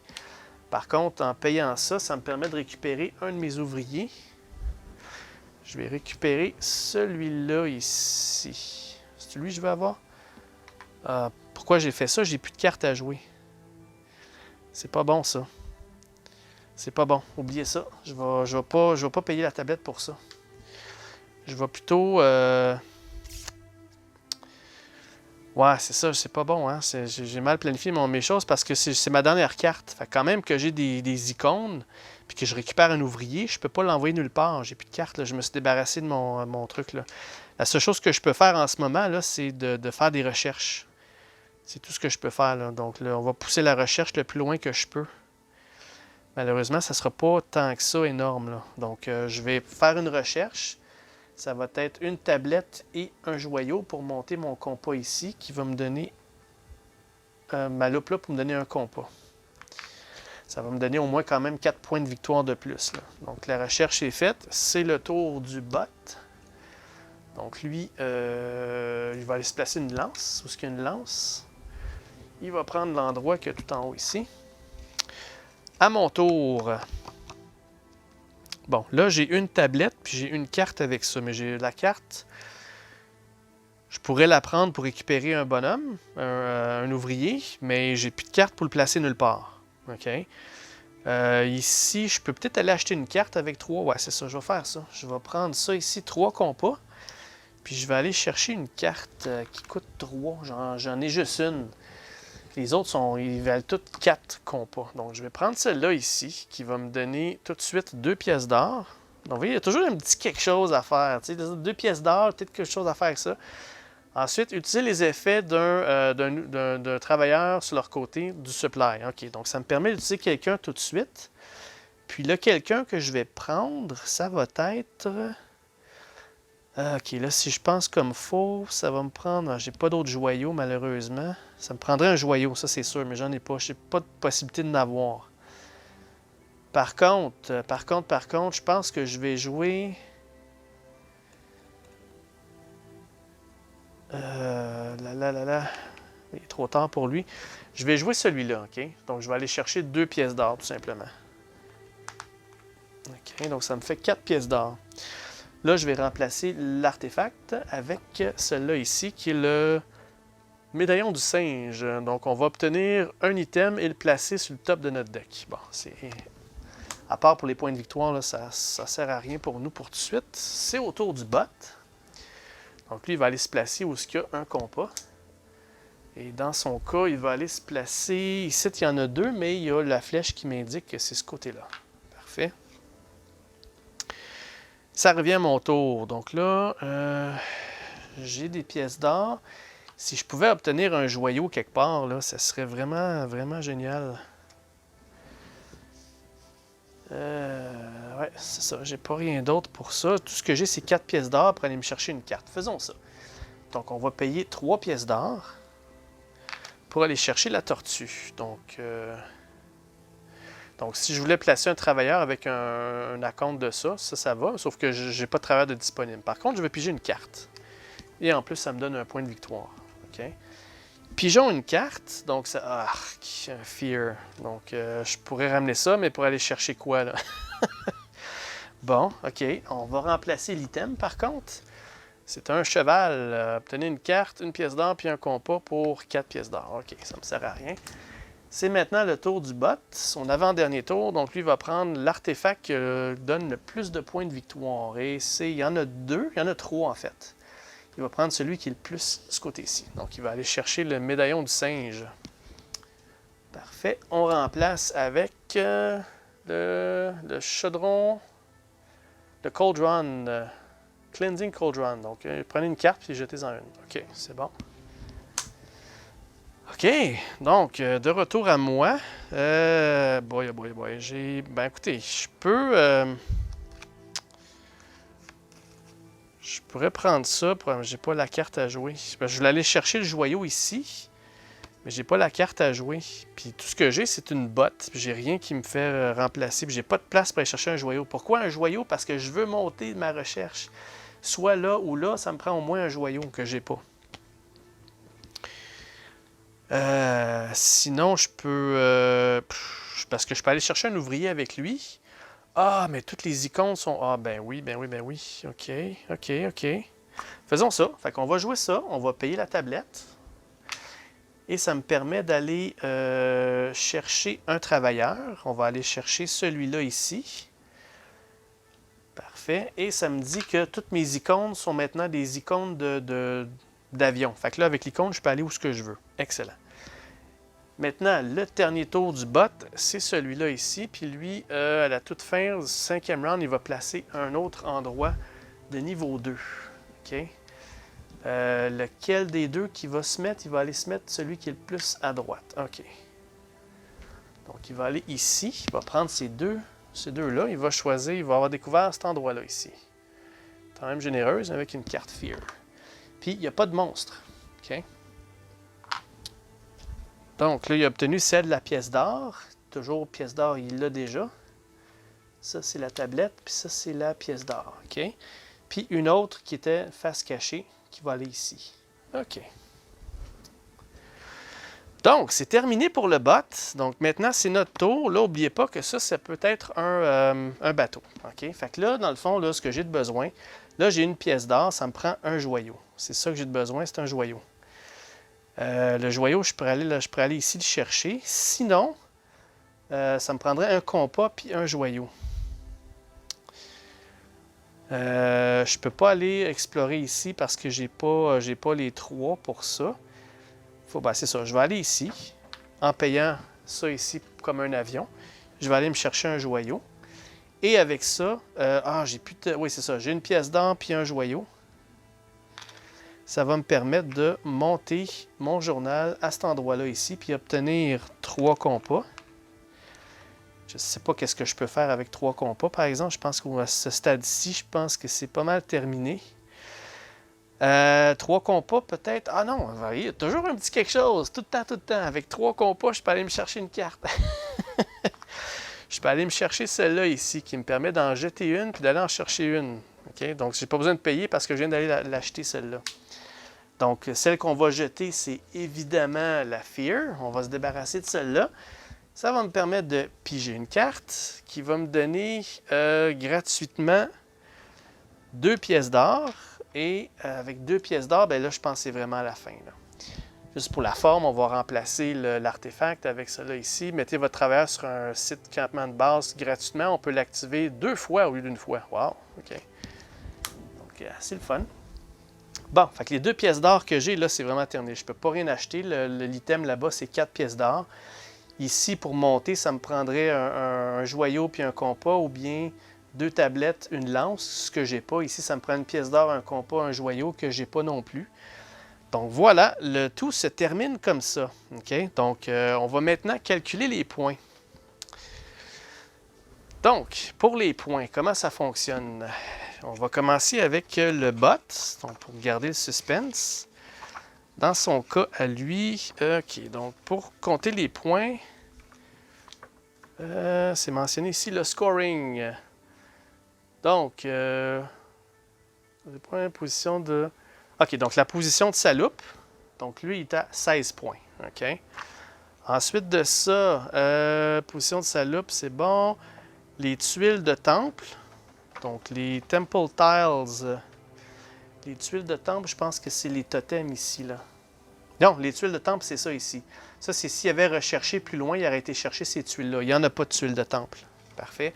Par contre, en payant ça, ça me permet de récupérer un de mes ouvriers. Je vais récupérer celui-là ici. C'est lui que je veux avoir? Pourquoi j'ai fait ça? J'ai plus de cartes à jouer. C'est pas bon, ça. C'est pas bon. Oubliez ça. Je vais pas payer la tablette pour ça. Je vais plutôt... Ouais, c'est ça. C'est pas bon. Hein? J'ai mal planifié mes choses parce que c'est ma dernière carte. Fait quand même que j'ai des icônes puis que je récupère un ouvrier, je peux pas l'envoyer nulle part. J'ai plus de cartes. Là. Je me suis débarrassé de mon truc. Là. La seule chose que je peux faire en ce moment, là, c'est de faire des recherches. C'est tout ce que je peux faire. Là. Donc, là, on va pousser la recherche le plus loin que je peux. Malheureusement, ça ne sera pas tant que ça énorme. Là. Donc, je vais faire une recherche. Ça va être une tablette et un joyau pour monter mon compas ici, qui va me donner ma loupe là pour me donner un compas. Ça va me donner au moins quand même 4 points de victoire de plus. Là. Donc, la recherche est faite. C'est le tour du bot. Donc, lui, il va aller se placer une lance. Où est-ce qu'il y a une lance? Il va prendre l'endroit qu'il y a tout en haut ici. À mon tour. Bon, là, j'ai une tablette, puis j'ai une carte avec ça. Mais j'ai la carte, je pourrais la prendre pour récupérer un bonhomme, un ouvrier, mais j'ai plus de carte pour le placer nulle part. OK? Ici, je peux peut-être aller acheter une carte avec 3. Ouais, c'est ça, je vais faire ça. Je vais prendre ça ici, 3 compas. Puis je vais aller chercher une carte qui coûte 3. J'en ai juste une. Les autres, ils valent toutes 4 compas. Donc, je vais prendre celle-là ici, qui va me donner tout de suite 2 pièces d'or. Donc, vous voyez, il y a toujours un petit quelque chose à faire. Tu sais, 2 pièces d'or, peut-être quelque chose à faire avec ça. Ensuite, utiliser les effets d'un travailleur sur leur côté du supply. OK, donc ça me permet d'utiliser quelqu'un tout de suite. Puis là, quelqu'un que je vais prendre, ça va être... OK, là, si je pense comme faux, ça va me prendre... J'ai pas d'autres joyaux, malheureusement. Ça me prendrait un joyau, ça c'est sûr, mais j'en ai pas. J'ai pas de possibilité de n'avoir. Par contre, je pense que je vais jouer... Il est trop tard pour lui. Je vais jouer celui-là, OK? Donc, je vais aller chercher 2 pièces d'or, tout simplement. OK, donc ça me fait 4 pièces d'or. Là, je vais remplacer l'artefact avec celui-là ici, qui est le médaillon du singe. Donc, on va obtenir un item et le placer sur le top de notre deck. Bon, c'est... À part pour les points de victoire, là, ça ne sert à rien pour nous pour tout de suite. C'est au tour du bot. Donc, lui, il va aller se placer où il y a un compas. Et dans son cas, il va aller se placer... Ici, il y en a 2, mais il y a la flèche qui m'indique que c'est ce côté-là. Parfait. Ça revient à mon tour. Donc là, j'ai des pièces d'or. Si je pouvais obtenir un joyau quelque part, là, ça serait vraiment, vraiment génial. Ouais, c'est ça. J'ai pas rien d'autre pour ça. Tout ce que j'ai, c'est 4 pièces d'or pour aller me chercher une carte. Faisons ça. Donc, on va payer 3 pièces d'or pour aller chercher la tortue. Donc, si je voulais placer un travailleur avec un acompte de ça, ça va, sauf que je n'ai pas de travailleur de disponible. Par contre, je vais piger une carte. Et en plus, ça me donne un point de victoire. OK? Pigeons une carte, donc ça... Ah, un fear. Donc, je pourrais ramener ça, mais pour aller chercher quoi, là? Bon, OK. On va remplacer l'item, par contre. C'est un cheval. Obtenez une carte, une pièce d'or, puis un compas pour 4 pièces d'or. OK, ça ne me sert à rien. C'est maintenant le tour du bot, son avant-dernier tour. Donc, lui va prendre l'artefact qui donne le plus de points de victoire. Et il y en a 2, il y en a 3 en fait. Il va prendre celui qui est le plus ce côté-ci. Donc, il va aller chercher le médaillon du singe. Parfait. On remplace avec le chaudron, le cauldron, cleansing cauldron. Donc, prenez une carte et jetez-en une. OK, c'est bon. OK, donc, de retour à moi. Boy. Ben, écoutez, je pourrais prendre ça. J'ai pas la carte à jouer. Je vais aller chercher le joyau ici. Mais j'ai pas la carte à jouer. Puis tout ce que j'ai, c'est une botte. J'ai rien qui me fait remplacer. Puis j'ai pas de place pour aller chercher un joyau. Pourquoi un joyau? Parce que je veux monter ma recherche. Soit là ou là, ça me prend au moins un joyau que j'ai pas. Sinon, je peux... parce que je peux aller chercher un ouvrier avec lui. Ah, mais toutes les icônes sont... Ah, ben oui, ben oui, ben oui. OK, OK, OK. Faisons ça. Fait qu'on va jouer ça. On va payer la tablette. Et ça me permet d'aller chercher un travailleur. On va aller chercher celui-là ici. Parfait. Et ça me dit que toutes mes icônes sont maintenant des icônes d'avion. Fait que là, avec l'icône, je peux aller où ce que je veux. Excellent. Maintenant, le dernier tour du bot, c'est celui-là ici. Puis lui, à la toute fin, 5e round, il va placer un autre endroit de niveau 2. OK? Lequel des deux qui va se mettre? Il va aller se mettre celui qui est le plus à droite. OK. Donc, il va aller ici. Il va prendre ces deux-là. Il va choisir, il va avoir découvert cet endroit-là ici. Quand même généreuse avec une carte Fear. Puis, il n'y a pas de monstre. OK? Donc, là, il a obtenu celle de la pièce d'or. Toujours pièce d'or, il l'a déjà. Ça, c'est la tablette. Puis ça, c'est la pièce d'or. OK? Puis une autre qui était face cachée, qui va aller ici. OK. Donc, c'est terminé pour le bot. Donc, maintenant, c'est notre tour. Là, n'oubliez pas que ça peut être un bateau. OK? Fait que là, dans le fond, là, ce que j'ai de besoin, là, j'ai une pièce d'or, ça me prend un joyau. C'est ça que j'ai de besoin, c'est un joyau. Le joyau, je pourrais aller ici le chercher. Sinon, ça me prendrait un compas puis un joyau. Je peux pas aller explorer ici parce que j'ai pas les 3 pour ça. C'est ça, je vais aller ici en payant ça ici comme un avion. Je vais aller me chercher un joyau. Et avec ça, j'ai plus de... Oui, c'est ça, j'ai une pièce d'or puis un joyau. Ça va me permettre de monter mon journal à cet endroit-là ici, puis obtenir 3 compas. Je ne sais pas qu'est-ce que je peux faire avec 3 compas, par exemple. Je pense qu'à ce stade-ci, je pense que c'est pas mal terminé. 3 compas, peut-être. Ah non, il y a toujours un petit quelque chose, tout le temps. Avec 3 compas, je peux aller me chercher une carte. Je peux aller me chercher celle-là ici, qui me permet d'en jeter une, puis d'aller en chercher une. Okay? Donc, je n'ai pas besoin de payer parce que je viens d'aller l'acheter, celle-là. Donc, celle qu'on va jeter, c'est évidemment la Fear. On va se débarrasser de celle-là. Ça va me permettre de piger une carte qui va me donner gratuitement 2 pièces d'or. Et avec 2 pièces d'or, ben là, je pense que c'est vraiment à la fin. Là. Juste pour la forme, on va remplacer l'artefact avec cela ici. Mettez votre travailleur sur un site campement de base gratuitement. On peut l'activer 2 fois au lieu d'une fois. Wow! OK. Donc, c'est le fun. Bon, fait que les 2 pièces d'or que j'ai, là, c'est vraiment terminé. Je ne peux pas rien acheter. L'item là-bas, c'est 4 pièces d'or. Ici, pour monter, ça me prendrait un joyau puis un compas ou bien 2 tablettes, une lance, ce que j'ai pas. Ici, ça me prend une pièce d'or, un compas, un joyau que j'ai pas non plus. Donc voilà, le tout se termine comme ça. Okay? Donc, on va maintenant calculer les points. Donc, pour les points, comment ça fonctionne? On va commencer avec le bot, donc pour garder le suspense. Dans son cas à lui, OK, donc pour compter les points, c'est mentionné ici le scoring. Donc, les points, position de... OK, donc la position de sa loupe, donc lui, il est à 16 points. OK. Ensuite de ça, position de sa loupe, c'est bon. Les tuiles de temple, donc les temple tiles, les tuiles de temple, je pense que c'est les totems ici, là. Non, les tuiles de temple, c'est ça ici. Ça, c'est s'il avait recherché plus loin, il aurait été chercher ces tuiles-là. Il n'y en a pas de tuiles de temple. Parfait.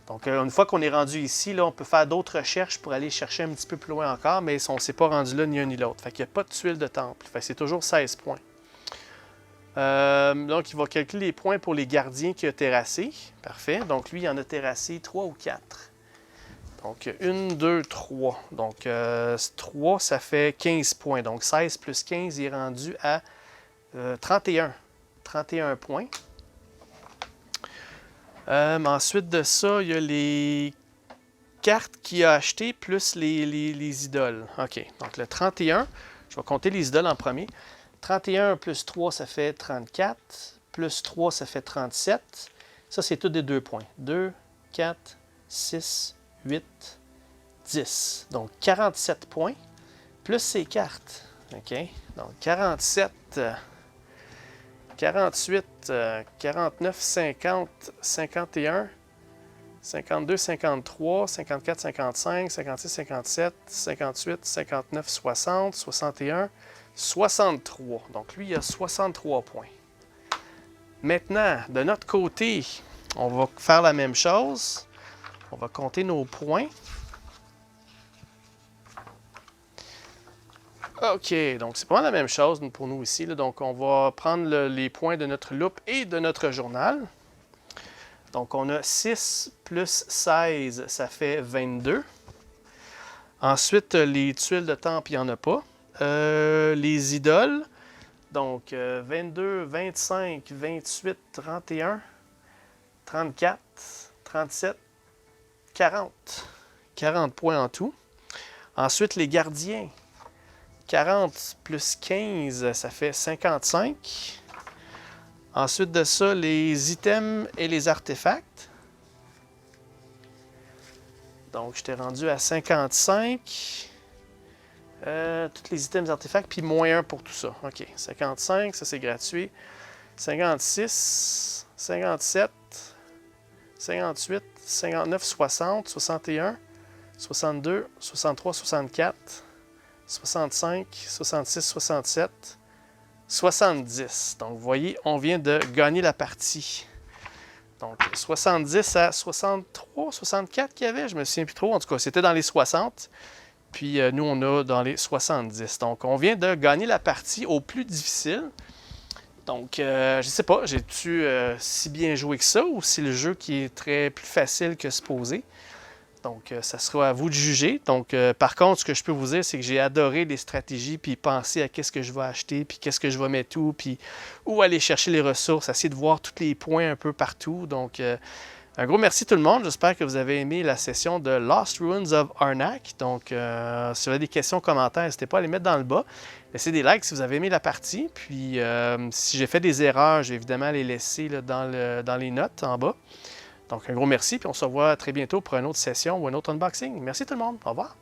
Donc, une fois qu'on est rendu ici, là, on peut faire d'autres recherches pour aller chercher un petit peu plus loin encore, mais on ne s'est pas rendu là ni un ni l'autre. Fait qu'il n'y a pas de tuiles de temple. Fait que c'est toujours 16 points. Donc, il va calculer les points pour les gardiens qu'il a terrassés. Parfait. Donc, lui, il en a terrassé 3 ou 4. Donc, 1, 2, 3. Donc, 3, ça fait 15 points. Donc, 16 plus 15, il est rendu à 31. 31 points. Ensuite de ça, il y a les cartes qu'il a achetées plus les idoles. OK. Donc, le 31, je vais compter les idoles en premier. 31 plus 3, ça fait 34. Plus 3, ça fait 37. Ça, c'est tous des 2 points. 2, 4, 6, 8, 10. Donc, 47 points, plus ces cartes. OK? Donc, 47, 48, 49, 50, 51, 52, 53, 54, 55, 56, 57, 58, 59, 60, 61, 63. Donc, lui, il a 63 points. Maintenant, de notre côté, on va faire la même chose. On va compter nos points. OK, donc c'est pas la même chose pour nous ici. Là. Donc, on va prendre les points de notre loupe et de notre journal. Donc, on a 6 plus 16, ça fait 22. Ensuite, les tuiles de temple, il n'y en a pas. Les idoles, donc 22, 25, 28, 31, 34, 37, 40. 40 points en tout. Ensuite, les gardiens. 40 plus 15, ça fait 55. Ensuite de ça, les items et les artefacts. Donc, je t'ai rendu à 55. Tous les items, artefacts, puis moins 1 pour tout ça. OK, 55, ça c'est gratuit. 56, 57, 58, 59, 60, 61, 62, 63, 64, 65, 66, 67, 70. Donc, vous voyez, on vient de gagner la partie. Donc, 70 à 63, 64 qu'il y avait, je me souviens plus trop. En tout cas, c'était dans les 60. Puis, nous, on a dans les 70. Donc, on vient de gagner la partie au plus difficile. Donc, je sais pas, j'ai-tu si bien joué que ça ou si le jeu qui est très plus facile que supposé. Donc, ça sera à vous de juger. Donc, par contre, ce que je peux vous dire, c'est que j'ai adoré les stratégies, puis penser à qu'est-ce que je vais acheter, puis qu'est-ce que je vais mettre où, puis où aller chercher les ressources, essayer de voir tous les points un peu partout. Donc, un gros merci tout le monde. J'espère que vous avez aimé la session de Lost Ruins of Arnak. Donc, si vous avez des questions, commentaires, n'hésitez pas à les mettre dans le bas. Laissez des likes si vous avez aimé la partie. Puis, si j'ai fait des erreurs, je vais évidemment les laisser là, dans les notes en bas. Donc, un gros merci, puis on se revoit très bientôt pour une autre session ou un autre unboxing. Merci tout le monde. Au revoir.